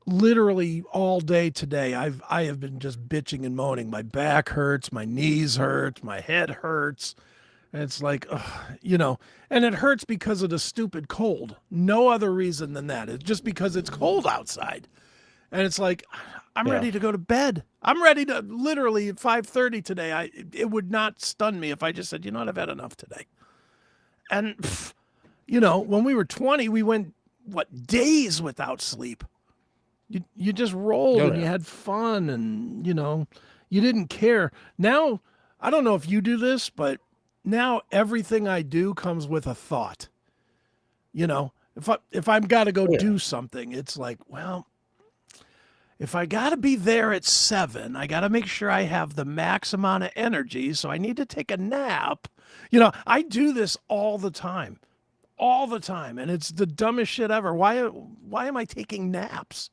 literally all day today, I have been just bitching and moaning. My back hurts, my knees hurt, my head hurts. And it's like, ugh, you know, and it hurts because of the stupid cold. No other reason than that. It's just because it's cold outside. And it's like, I'm Yeah. ready to go to bed. I'm ready to literally at 5:30 today. It would not stun me if I just said, you know what, I've had enough today. And, you know, when we were 20, we went, days without sleep. You just rolled Oh, and you yeah. had fun and, you know, you didn't care. Now, I don't know if you do this, but now everything I do comes with a thought. You know, if I've got to go Yeah. do something, it's like, well, if I got to be there at 7, I got to make sure I have the max amount of energy. So I need to take a nap. You know, I do this all the time, and it's the dumbest shit ever. Why am I taking naps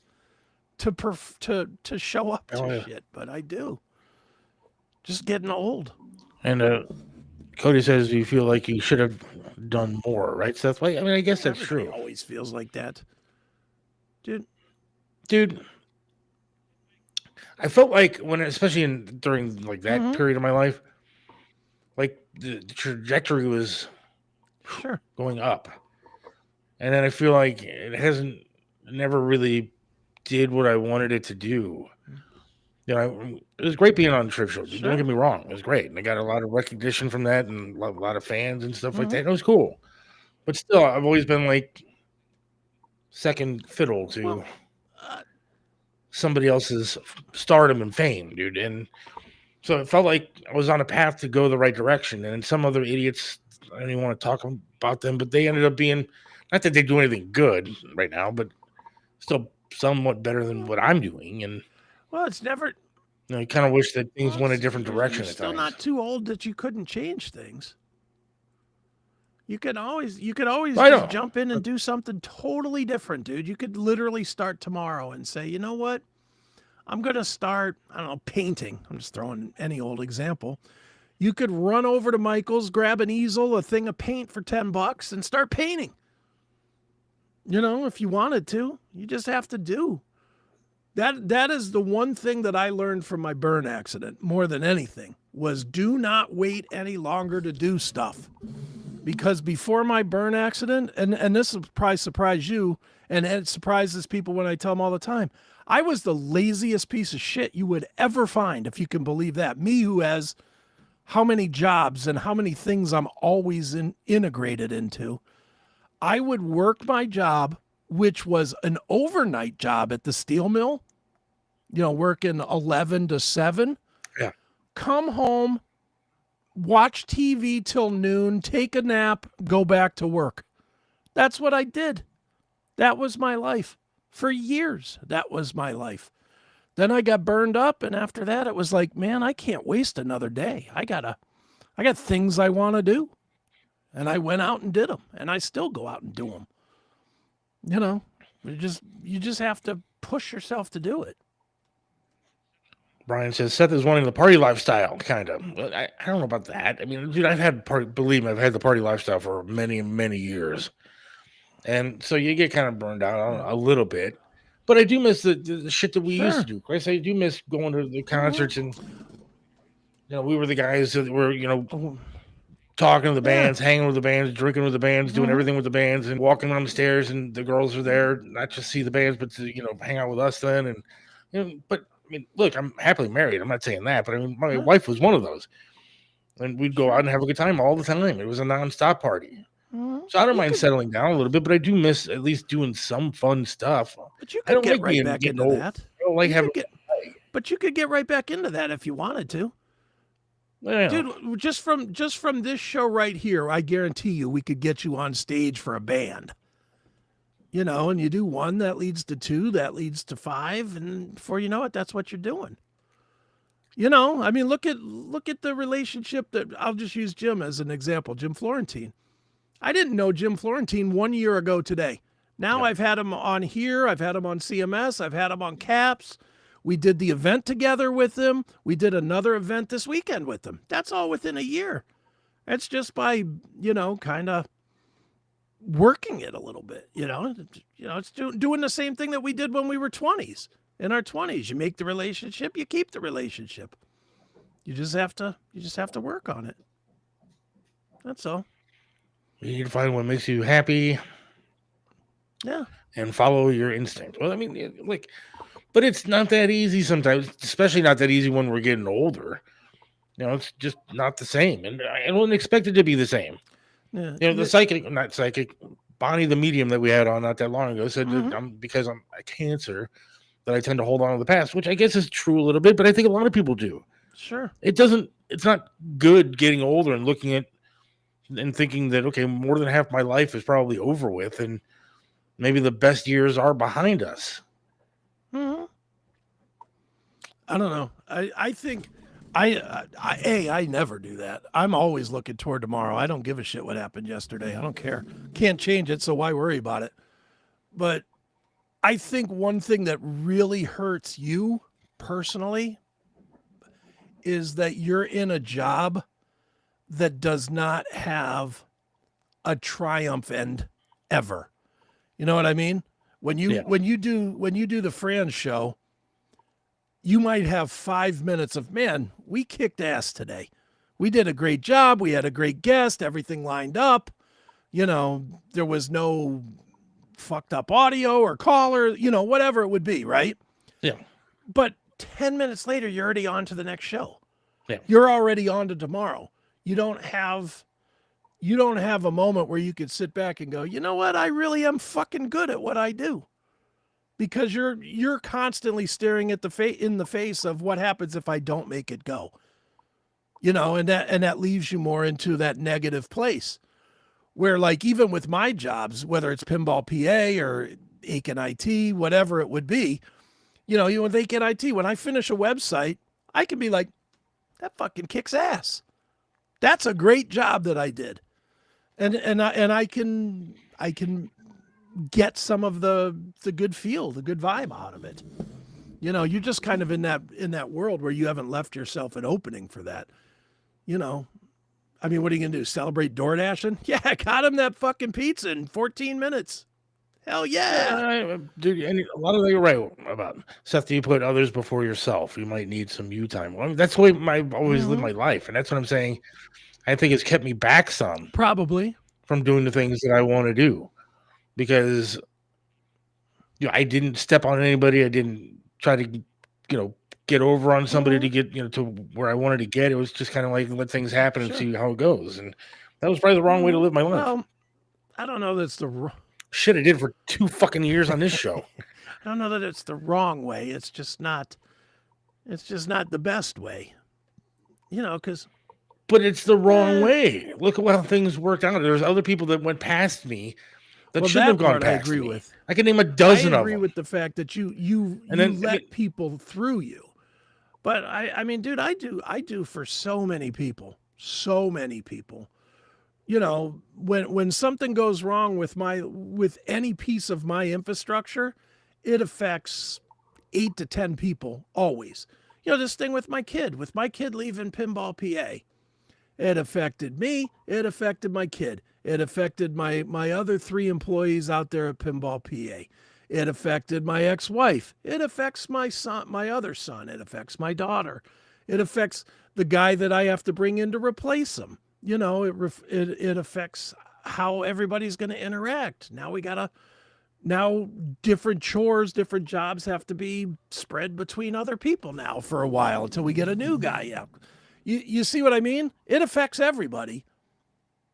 to show up to Oh, yeah. shit? But I do. Just getting old. And Cody says you feel like you should have done more, right, Seth? Well, I mean, I guess that's Everybody true, always feels like that, dude. dude. I felt like especially during like that Mhm. period of my life, like the trajectory was Sure. going up. and then I feel like it hasn't never really did what I wanted it to do. It was great being on the Trip Show. Sure. Don't get me wrong, it was great, and I got a lot of recognition from that, and a lot of fans and stuff like Mhm. that. And it was cool, but still, I've always been like second fiddle to Well, uh, somebody else's stardom and fame, dude. And so it felt like I was on a path to go the right direction. And some other idiots, I don't even want to talk about them, but they ended up being, not that they do anything good right now, but still somewhat better than what I'm doing. And well, it's never. you kind of wish that things well, went a it's- different you're- direction You're at still times. not too old that you couldn't change things. You could always I just know. jump in and do something totally different, dude. You could literally start tomorrow and say, you know what? I'm going to start, I don't know, painting. I'm just throwing any old example. You could run over to Michael's, grab an easel, a thing of paint for $10 and start painting. If you wanted to, you just have to do. That is the one thing that I learned from my burn accident more than anything was do not wait any longer to do stuff. Because before my burn accident, and this will probably surprise you, and it surprises people when I tell them all the time, I was the laziest piece of shit you would ever find, if you can believe that. Me who has how many jobs and how many things I'm always integrated into. I would work my job, which was an overnight job at the steel mill, working 11 to 7. Yeah. Come home, watch TV till noon, take a nap, go back to work. That's what I did. That was my life. For years, that was my life. Then I got burned up, and after that, it was like, man, I can't waste another day. I got things I want to do. And I went out and did them, and I still go out and do them. You just have to push yourself to do it. Brian says Seth is wanting the party lifestyle, kind of. I don't know about that. I mean, dude, believe me, I've had the party lifestyle for many, many years. And so you get kind of burned out on a little bit. But I do miss the shit that we used to do, Chris. I do miss going to the concerts and, we were the guys that were, talking to the bands, hanging with the bands, drinking with the bands, doing everything with the bands, and walking down the stairs, and the girls are there, not just see the bands, but to, hang out with us then. And, but I mean, look, I'm happily married. I'm not saying that, but I mean, my wife was one of those. And we'd go out and have a good time all the time. It was a nonstop party. So I don't mind settling down a little bit, but I do miss at least doing some fun stuff. But you I could don't get like right back into old. that. I don't like having. But you could get right back into that if you wanted to. Yeah. Dude, just from this show right here, I guarantee you we could get you on stage for a band. And you do 1, that leads to 2, that leads to 5, and before you know it, that's what you're doing. I mean, look at the relationship that I'll just use Jim as an example, Jim Florentine. I didn't know Jim Florentine 1 year ago today. Now I've had him on here, I've had him on CMS, I've had him on Caps. We did the event together with him. We did another event this weekend with him. That's all within a year. It's just by, kind of working it a little bit, it's doing the same thing that we did when we were 20s. In our 20s, you make the relationship, you keep the relationship. You just have to work on it. That's all. You need to find what makes you happy. Yeah. And follow your instinct. Well, I mean, but it's not that easy sometimes, especially not that easy when we're getting older. It's just not the same. And I don't expect it to be the same. Yeah. Not psychic, Bonnie, the medium that we had on not that long ago, said that because I'm a Cancer, that I tend to hold on to the past, which I guess is true a little bit, but I think a lot of people do. Sure. It's not good getting older and looking at and thinking that, okay, more than half my life is probably over with, and maybe the best years are behind us. I don't know. I think I never do that. I'm always looking toward tomorrow. I don't give a shit what happened yesterday. I don't care. Can't change it, so why worry about it? But I think one thing that really hurts you personally is that you're in a job that does not have a triumph end ever. You know what I mean? When you do the Fran show, you might have 5 minutes of, man, we kicked ass today. We did a great job. We had a great guest. Everything lined up. There was no fucked up audio or caller, whatever it would be, right? Yeah. But 10 minutes later, you're already on to the next show. Yeah. You're already on to tomorrow. You don't have a moment where you could sit back and go, you know what? I really am fucking good at what I do. Because you're constantly staring at in the face of what happens if I don't make it go. And that leaves you more into that negative place. Where like even with my jobs, whether it's Pinball PA or Aiken IT, whatever it would be, with Aiken IT, when I finish a website, I can be like, that fucking kicks ass. That's a great job that I did. And I can get some of the good feel, the good vibe out of it. You're just kind of in that world where you haven't left yourself an opening for that. I mean, what are you going to do? Celebrate door dashing? Yeah, I got him that fucking pizza in 14 minutes. Hell yeah. Dude, and a lot of things you're right about. Seth, you put others before yourself. You might need some you time. Well, I mean, that's the way I always live my life. And that's what I'm saying. I think it's kept me back some. Probably. From doing the things that I want to do. Because I didn't step on anybody. I didn't try to, get over on somebody to get, to where I wanted to get. It was just kind of like let things happen and see how it goes. And that was probably the wrong way to live my life. Well, I don't know that's the wrong. Shit, I did for 2 fucking years on this show. I don't know that it's the wrong way. It's just not the best way. Because. But it's the wrong way. Look at how things worked out. There's other people that went past me that shouldn't have gone past me. I agree with. I can name a dozen of them. I agree with the fact that you let people through you. But I mean, dude, I do for so many people. When something goes wrong with any piece of my infrastructure, it affects 8 to 10 people always. This thing with my kid leaving Pinball PA. It affected me. It affected my kid. It affected my other 3 employees out there at Pinball PA. It affected my ex-wife. It affects my son, my other son. It affects my daughter. It affects the guy that I have to bring in to replace him. It affects how everybody's going to interact. Now different chores, different jobs have to be spread between other people now for a while until we get a new guy out. You see what I mean? It affects everybody.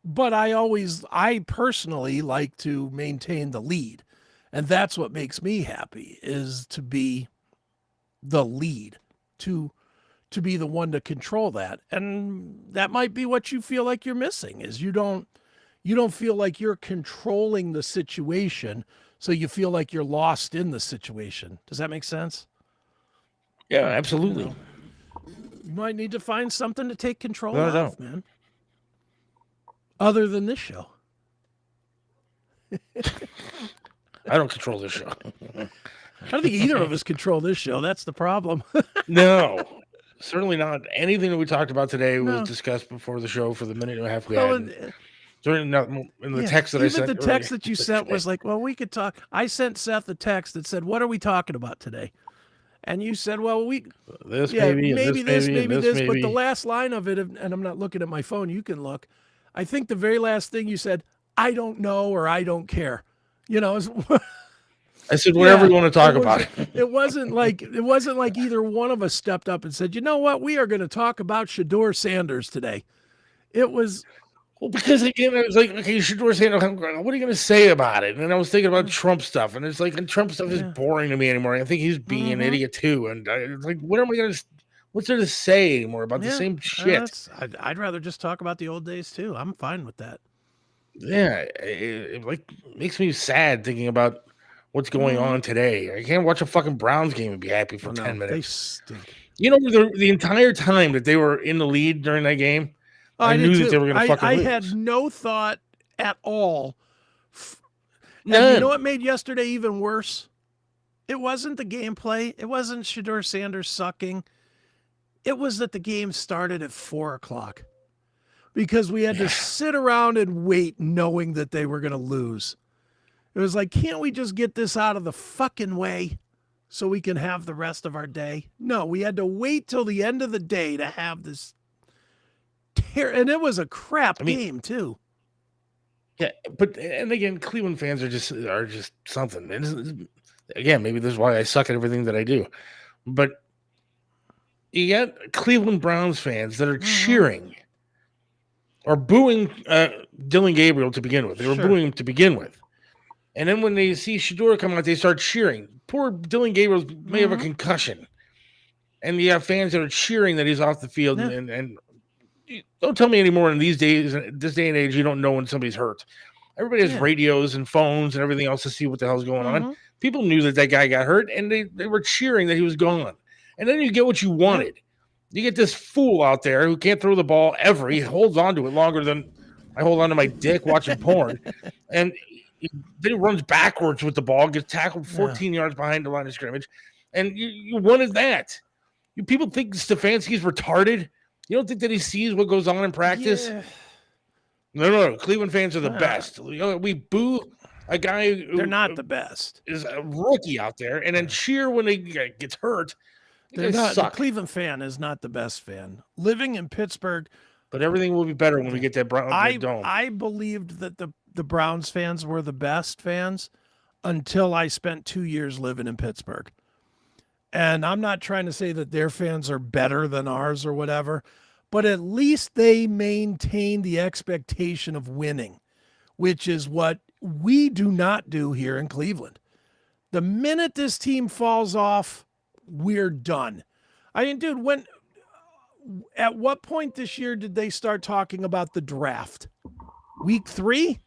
But I personally like to maintain the lead. And that's what makes me happy, is to be the lead, to be the one to control that. And that might be what you feel like you're missing, is you don't feel like you're controlling the situation, so you feel like you're lost in the situation. Does that make sense? Yeah, absolutely. You might need to find something to take control of, man. Other than this show. I don't control this show. I don't think either of us control this show. That's the problem. No, certainly not. Anything that we talked about today was discussed before the show for the minute and a half we had. Certainly not in the text that I sent. Even the text that you sent was like, well, we could talk. I sent Seth a text that said, what are we talking about today? And you said, well, maybe this. But the last line of it, and I'm not looking at my phone, you can look. I think the very last thing you said, I don't know, or I don't care. I said, whatever you want to talk about. It wasn't like either one of us stepped up and said, you know what, we are going to talk about Shadeur Sanders today. It was. Well, because again, I was like, okay, Shadeur Sanders, what are you going to say about it? And I was thinking about Trump stuff, and it's like, and Trump stuff is boring to me anymore. I think he's being an idiot too. And it's like, what's there to say anymore about the same shit? I'd rather just talk about the old days too. I'm fine with that. Yeah, it like makes me sad thinking about what's going on today. I can't watch a fucking Browns game and be happy for 10 minutes. They stink. The entire time that they were in the lead during that game, I knew that they were going to fucking lose. I had no thought at all. None. You know what made yesterday even worse? It wasn't the gameplay. It wasn't Shadeur Sanders sucking. It was that the game started at 4:00. Because we had to sit around and wait knowing that they were going to lose. It was like, can't we just get this out of the fucking way so we can have the rest of our day? No, we had to wait till the end of the day to have this. And it was a crap game, too. Yeah, but and again, Cleveland fans are just something. Again, maybe this is why I suck at everything that I do. But you got Cleveland Browns fans that are cheering or booing Dylan Gabriel to begin with. They were booing him to begin with. And then when they see Shadeur come out, they start cheering. Poor Dylan Gabriel may have a concussion. And you have fans that are cheering that he's off the field. Yeah. And don't tell me anymore in these days, this day and age, you don't know when somebody's hurt. Everybody has radios and phones and everything else to see what the hell's going on. People knew that guy got hurt, and they were cheering that he was gone. And then you get what you wanted. You get this fool out there who can't throw the ball ever. He holds on to it longer than I hold on to my dick watching porn. And then he runs backwards with the ball, gets tackled 14 yards behind the line of scrimmage. And you wanted that. You people think Stefanski's retarded? You don't think that he sees what goes on in practice? Yeah. No. Cleveland fans are the best. We boo a guy who They're not the best. is a rookie out there, and then cheer when he gets hurt. They're not. The Cleveland fan is not the best fan. Living in Pittsburgh, but everything will be better when we get that dome. I believed that the Browns fans were the best fans until I spent 2 years living in Pittsburgh. And I'm not trying to say that their fans are better than ours or whatever, but at least they maintain the expectation of winning, which is what we do not do here in Cleveland. The minute this team falls off, we're done. I mean, dude, at what point this year did they start talking about the draft? Week 3?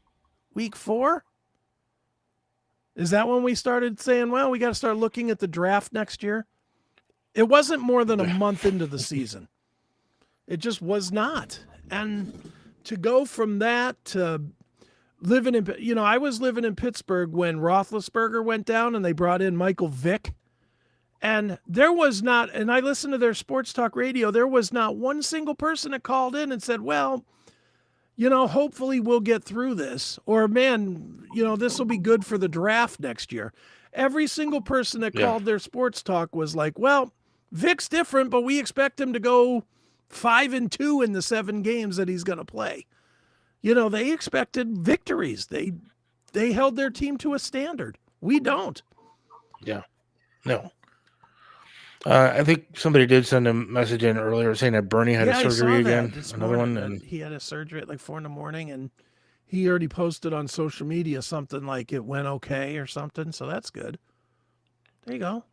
Week 4? Is that when we started saying, well, we got to start looking at the draft next year? It wasn't more than a month into the season. It just was not. And to go from that to living in, I was living in Pittsburgh when Roethlisberger went down and they brought in Michael Vick. And there was not, and I listened to their sports talk radio, there was not one single person that called in and said, well, hopefully we'll get through this. Or, man, this will be good for the draft next year. Every single person that called their sports talk was like, well, Vic's different, but we expect him to go 5-2 in the 7 games that he's going to play. They expected victories. They held their team to a standard. We don't. Yeah. No. I think somebody did send a message in earlier saying that Bernie had a surgery again. Another one. And he had a surgery at like 4 a.m, and he already posted on social media something like it went okay or something. So that's good. There you go.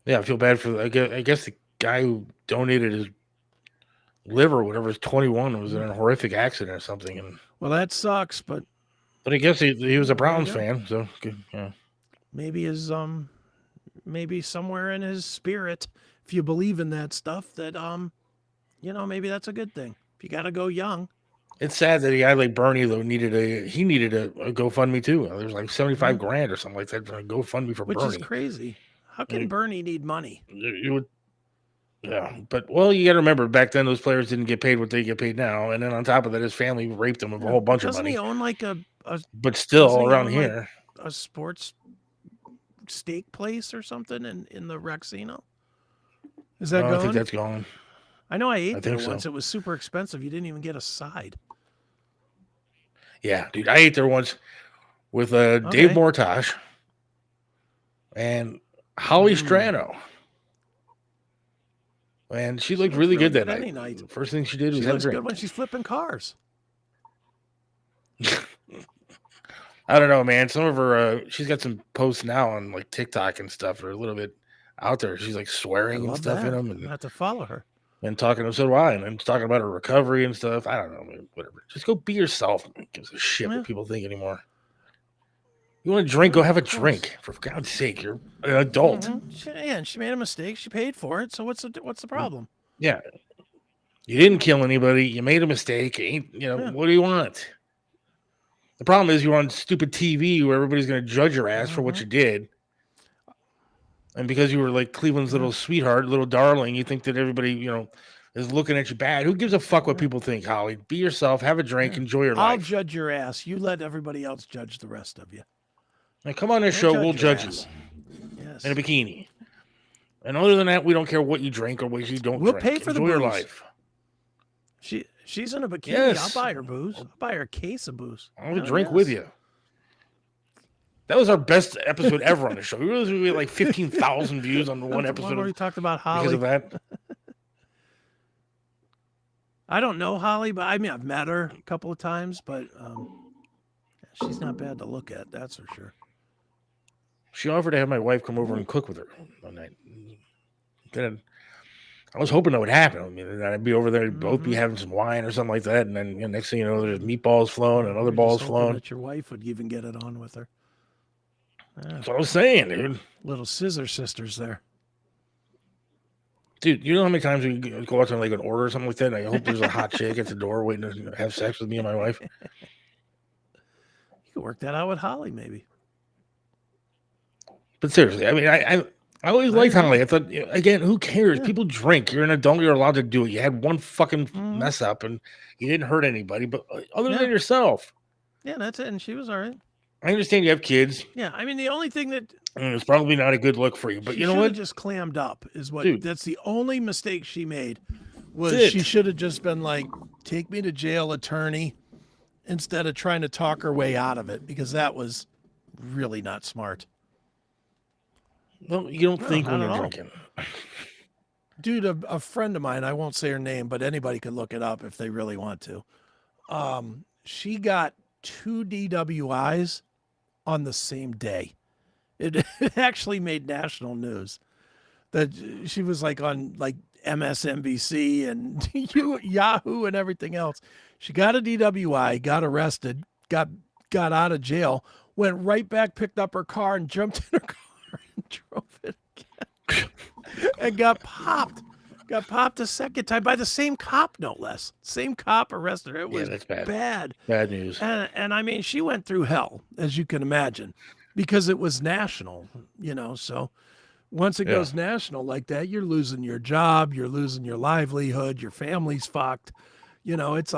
Yeah, I feel bad for. I guess the guy who donated his liver, or whatever, is 21, was in a horrific accident or something. And well, that sucks, but I guess he was a Browns fan, so yeah. Maybe maybe somewhere in his spirit, if you believe in that stuff, that maybe that's a good thing. If you got to go young. It's sad that a guy like Bernie though needed a GoFundMe too. There was like $75,000 or something like that for a GoFundMe for Bernie. Which is crazy. How can Bernie need money? You would, yeah. But you got to remember back then those players didn't get paid what they get paid now, and then on top of that, his family raped him of a whole bunch of money. Doesn't he own like a But still around here, a sports steak place or something in the Rexino? Is that gone? I think that's gone. I know I ate there so. once. It was super expensive. You didn't even get a side. Yeah, dude. I ate there once with Dave Mortosh and Holly Strano. And she looked really good that night. The first thing she did was have a drink. Good when she's flipping cars. I don't know, man. Some of her, she's got some posts now on like TikTok and stuff that are a little bit out there. She's like swearing and stuff in them. And I have to follow her. And talking, so do I. And talking about her recovery and stuff. I don't know, man. Whatever. Just go be yourself. Who gives a shit what people think anymore. You want to drink? Go have a drink. For God's sake, you're an adult. Mm-hmm. She made a mistake. She paid for it. So what's the problem? Yeah. You didn't kill anybody. You made a mistake. What do you want? The problem is you're on stupid TV where everybody's going to judge your ass for what you did. And because you were like Cleveland's little sweetheart, little darling, you think that everybody, is looking at you bad. Who gives a fuck what people think, Holly? Be yourself. Have a drink. Enjoy your life. I'll judge your ass. You let everybody else judge the rest of you. Now, come on this show. We'll judge you. Yes. In a bikini. And other than that, we don't care what you drink or what you don't drink. We'll pay for the booze. Enjoy your life. She's in a bikini. Yes. I'll buy her booze. I'll buy her a case of booze. I'll Hell drink yes. with you. That was our best episode ever on the show. We had like 15,000 views on one That's the episode where we talked about Holly. because of that. I don't know Holly, but I mean I've met her a couple of times, but she's not bad to look at. That's for sure. She offered to have my wife come over and cook with her one night. Then I was hoping that would happen. I mean, that I'd be over there, we'd both be having some wine or something like that, and then next thing you know, there's meatballs flowing and other You're balls just hoping flowing. that your wife would even get it on with her. That's what I was saying, dude. Little scissor sisters there. Dude, you know how many times we go out to like an order or something like that, and I hope there's a hot chick at the door waiting to have sex with me and my wife? You could work that out with Holly, maybe. But seriously, I mean, I always liked Holly. I thought, again, who cares? People drink. You're an adult. You're allowed to do it. You had one fucking mess up, and you didn't hurt anybody, but other than yourself. Yeah, that's it. And she was all right. I understand you have kids. Yeah, I mean, the only thing that And it's probably not a good look for you, but she you know should have what? just clammed up is what. Dude. That's the only mistake she made. Was That's it. she should have just been like, "Take me to jail, attorney," instead of trying to talk her way out of it, because that was really not smart. Well, you don't think when not you're at all. drinking. Dude, a friend of mine, I won't say her name, but anybody could look it up if they really want to. She got 2 DWIs on the same day. It actually made national news that she was like on like MSNBC and Yahoo and everything else. She got a DWI, got arrested, got out of jail, went right back, picked up her car and jumped in her car and drove it again. And got popped. Got popped a second time by the same cop, no less. Same cop arrested her. It was that's bad. bad. Bad news. And I mean, she went through hell, as you can imagine, because it was national, so once it goes national like that, you're losing your job, you're losing your livelihood, your family's fucked. It's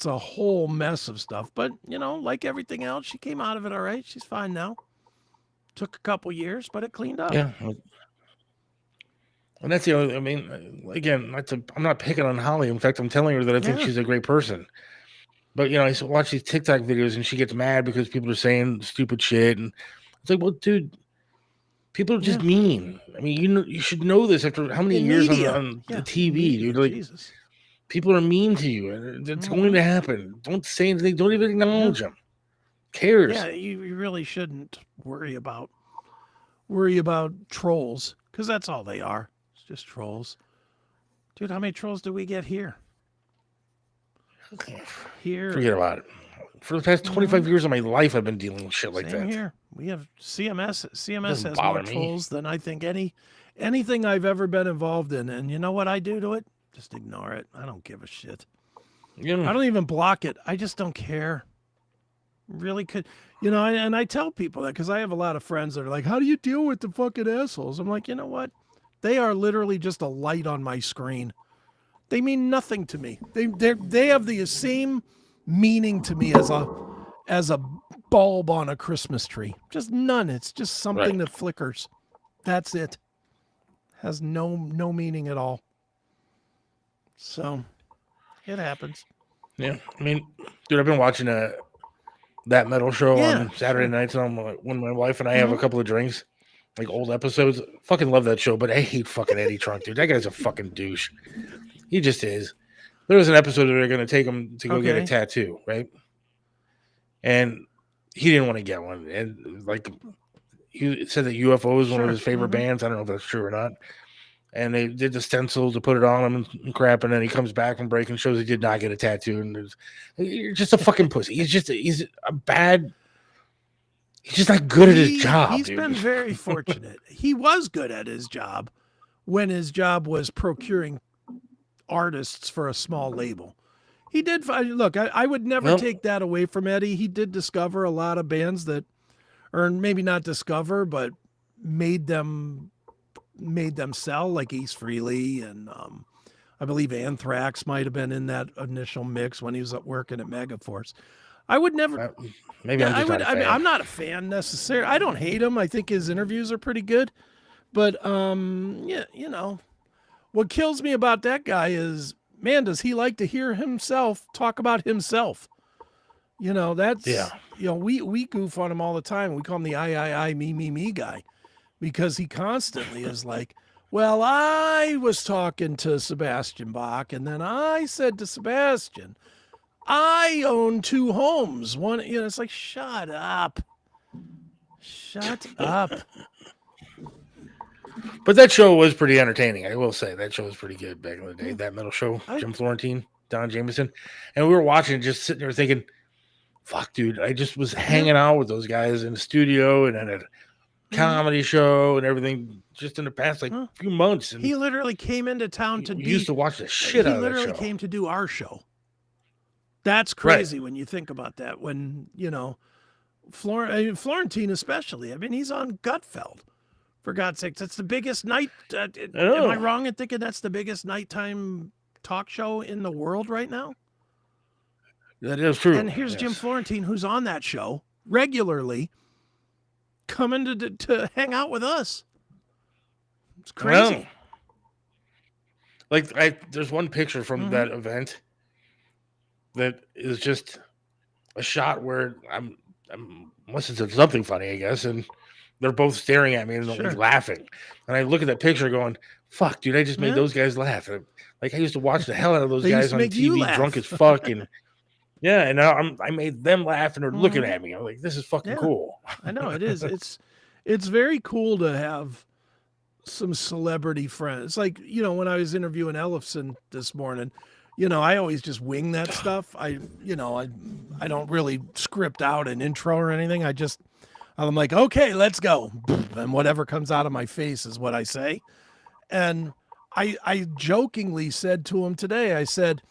a whole mess of stuff. But, like everything else, she came out of it all right. She's fine now. Took a couple years, but it cleaned up. Yeah. And that's the only, I mean, again, I'm not picking on Holly. In fact, I'm telling her that I think she's a great person. But, I watch these TikTok videos and she gets mad because people are saying stupid shit. And it's like, well, dude, people are just mean. I mean, you should know this after how many years on the TV, dude. Like, Jesus. people are mean to you. And it's going to happen. Don't say anything. Don't even acknowledge them. Cares? Yeah, you really shouldn't worry about trolls, because that's all they are. It's just trolls. Dude, how many trolls do we get here? Here. Forget about it. For the past 25 years of my life, I've been dealing with shit like Same that. here. We have CMS. CMS Doesn't has bother more me. trolls than I think anything I've ever been involved in. And you know what I do to it? Just ignore it. I don't give a shit. I don't even block it. I just don't care. Really could, and I tell people that because I have a lot of friends that are like, how do you deal with the fucking assholes? I'm like, you know what? They are literally just a light on my screen. They mean nothing to me. They have the same meaning to me as a bulb on a Christmas tree. Just none. It's just something that flickers. That's it. Has no meaning at all. So it happens. Yeah. I mean, dude, I've been watching that metal show on Saturday nights when my wife and I have a couple of drinks, like old episodes. Fucking love that show, but I hate fucking Eddie Trunk, dude. That guy's a fucking douche. He just is. There was an episode where they're going to take him to go get a tattoo, right? And he didn't want to get one. And like, he said that UFO is one of his favorite bands. I don't know if that's true or not. And they did the stencil to put it on him and crap. And then he comes back from break and shows he did not get a tattoo. And you're just a fucking pussy. He's just not good at his job. He's been very fortunate. He was good at his job when his job was procuring artists for a small label. He did. Look, I would never take that away from Eddie. He did discover a lot of bands that, or maybe not discover, but made them sell, like Ace Frehley and I believe Anthrax might have been in that initial mix when he was working at Megaforce. I would never. Maybe I'm just not a fan. I mean, I'm not a fan necessarily. I don't hate him. I think his interviews are pretty good, but what kills me about that guy is man, does he like to hear himself talk about himself? You know, that's, you know, we goof on him all the time. We call him the I, me guy, because he constantly is like, well, I was talking to Sebastian Bach, and then I said to Sebastian, I own 2 homes. One, you know, it's like, shut up. Shut up. But that show was pretty entertaining. I will say that show was pretty good back in the day. That metal show, Jim Florentine, Don Jameson. And we were watching, just sitting there thinking, fuck, dude, I just was hanging out with those guys in the studio and at a comedy show and everything just in the past few months. And he literally came into town to used to watch the shit out of that show. He literally came to do our show. That's crazy when you think about that. When, you know, Florentine especially. I mean, he's on Gutfeld. For God's sakes, that's the biggest night. Am I wrong in thinking that's the biggest nighttime talk show in the world right now? That is true. And here's Jim Florentine, who's on that show regularly, coming to hang out with us. It's crazy. Well, there's one picture from that event that is just a shot where I'm must have said something funny, I guess, and they're both staring at me and laughing. And I look at that picture going, fuck, dude, I just made those guys laugh. And I used to watch the hell out of those guys on TV drunk as fuck. And and now I made them laugh and they're looking at me. I'm like, this is fucking cool. I know it is. It's very cool to have some celebrity friends. It's like, you know, when I was interviewing Ellefson this morning, you know, I always just wing that stuff. I don't really script out an intro or anything. I'm like, okay, let's go. And whatever comes out of my face is what I say. And I jokingly said to him today, I said,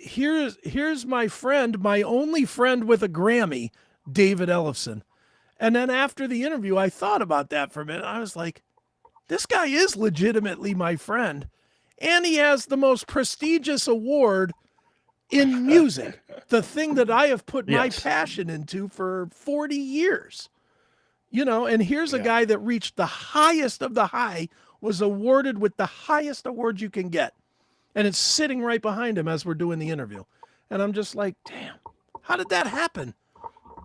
here's my friend, my only friend with a Grammy, David Ellefson. And then after the interview, I thought about that for a minute. I was like, this guy is legitimately my friend. And he has the most prestigious award in music, the thing that I have put my passion into for 40 years. You know, and here's a guy that reached the highest of the high, was awarded with the highest award you can get. And it's sitting right behind him as we're doing the interview. And I'm just like, damn, how did that happen?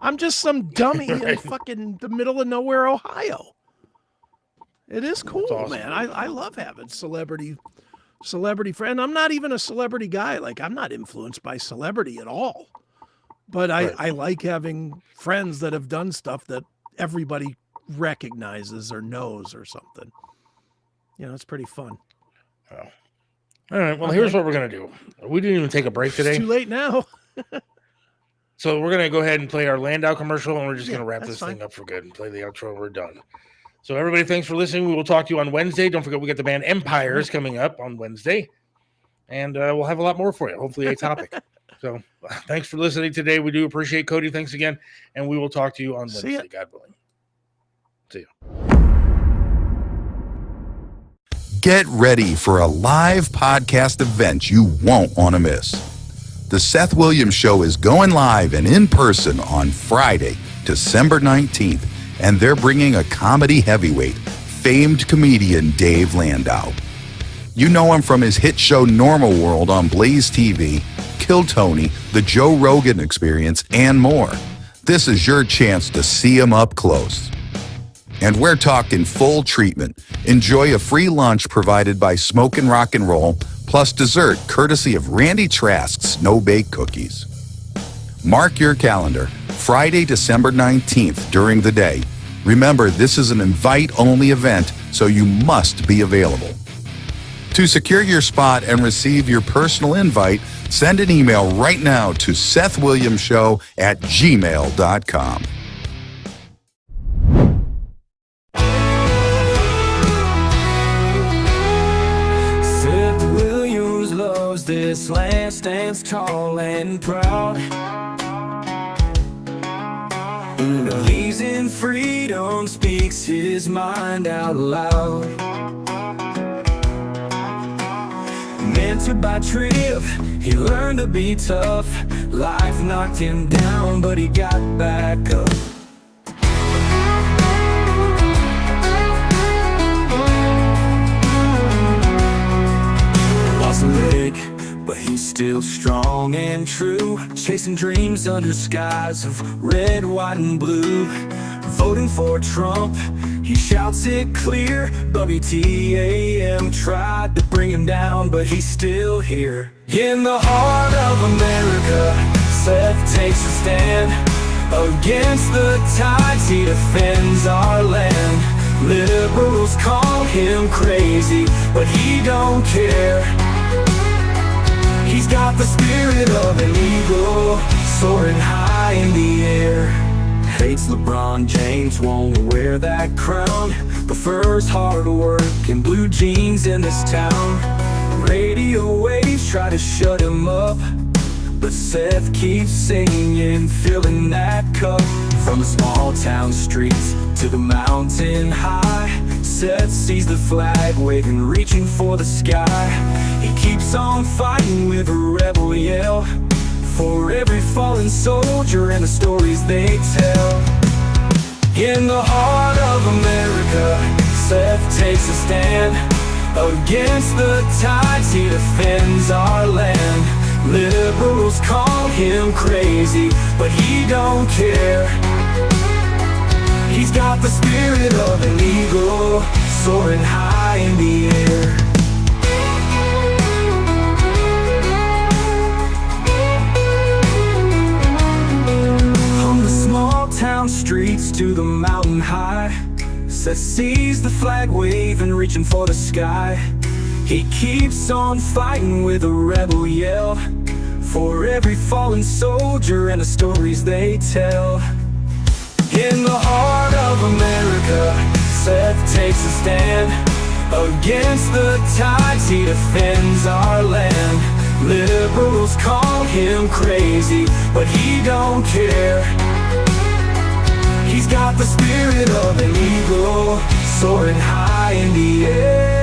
I'm just some dummy in fucking the middle of nowhere, Ohio. It is cool, awesome, man. I love having celebrity friend. I'm not even a celebrity guy. Like, I'm not influenced by celebrity at all. But I like having friends that have done stuff that everybody recognizes or knows or something. You know, it's pretty fun. Oh. All right. Well, here's what we're going to do. We didn't even take a break today. It's too late now. So we're going to go ahead and play our Landau commercial, and we're just going to wrap this thing up for good and play the outro, and we're done. So everybody, thanks for listening. We will talk to you on Wednesday. Don't forget, we got the band Empiires coming up on Wednesday, and we'll have a lot more for you, hopefully a topic. So thanks for listening today. We do appreciate Cody. Thanks again, and we will talk to you on Wednesday, God willing. See you. Get ready for a live podcast event you won't want to miss. The Seth Williams Show is going live and in person on Friday, December 19th, and they're bringing a comedy heavyweight, famed comedian Dave Landau. You know him from his hit show Normal World on Blaze TV, Kill Tony, The Joe Rogan Experience, and more. This is your chance to see him up close. And we're talking full treatment. Enjoy a free lunch provided by Smokin' Rock and Roll, plus dessert courtesy of Randy Trask's no-bake cookies. Mark your calendar, Friday, December 19th during the day. Remember, this is an invite-only event, so you must be available. To secure your spot and receive your personal invite, send an email right now to SethWilliamsShow@gmail.com. This land stands tall and proud. Believes in freedom, speaks his mind out loud. Mentored by Triv, he learned to be tough. Life knocked him down, but he got back up. Lost a leg, he's still strong and true, chasing dreams under skies of red, white, and blue. Voting for Trump, he shouts it clear. WTAM tried to bring him down, but he's still here. In the heart of America, Seth takes a stand. Against the tides, he defends our land. Liberals call him crazy, but he don't care. He's got the spirit of an eagle, soaring high in the air. Hates LeBron James, won't wear that crown, prefers hard work and blue jeans in this town. Radio waves try to shut him up, but Seth keeps singing, filling that cup. From the small town streets to the mountain high, Seth sees the flag waving, reaching for the sky. He keeps on fighting with a rebel yell, for every fallen soldier and the stories they tell. In the heart of America, Seth takes a stand. Against the tides, he defends our land. Liberals call him crazy, but he don't care. He's got the spirit of an eagle, soaring high in the air. From the small town streets to the mountain high, Seth sees the flag waving, reaching for the sky. He keeps on fighting with a rebel yell, for every fallen soldier and the stories they tell. In the heart of America, Seth takes a stand. Against the tides, he defends our land. Liberals call him crazy, but he don't care. He's got the spirit of an eagle, soaring high in the air.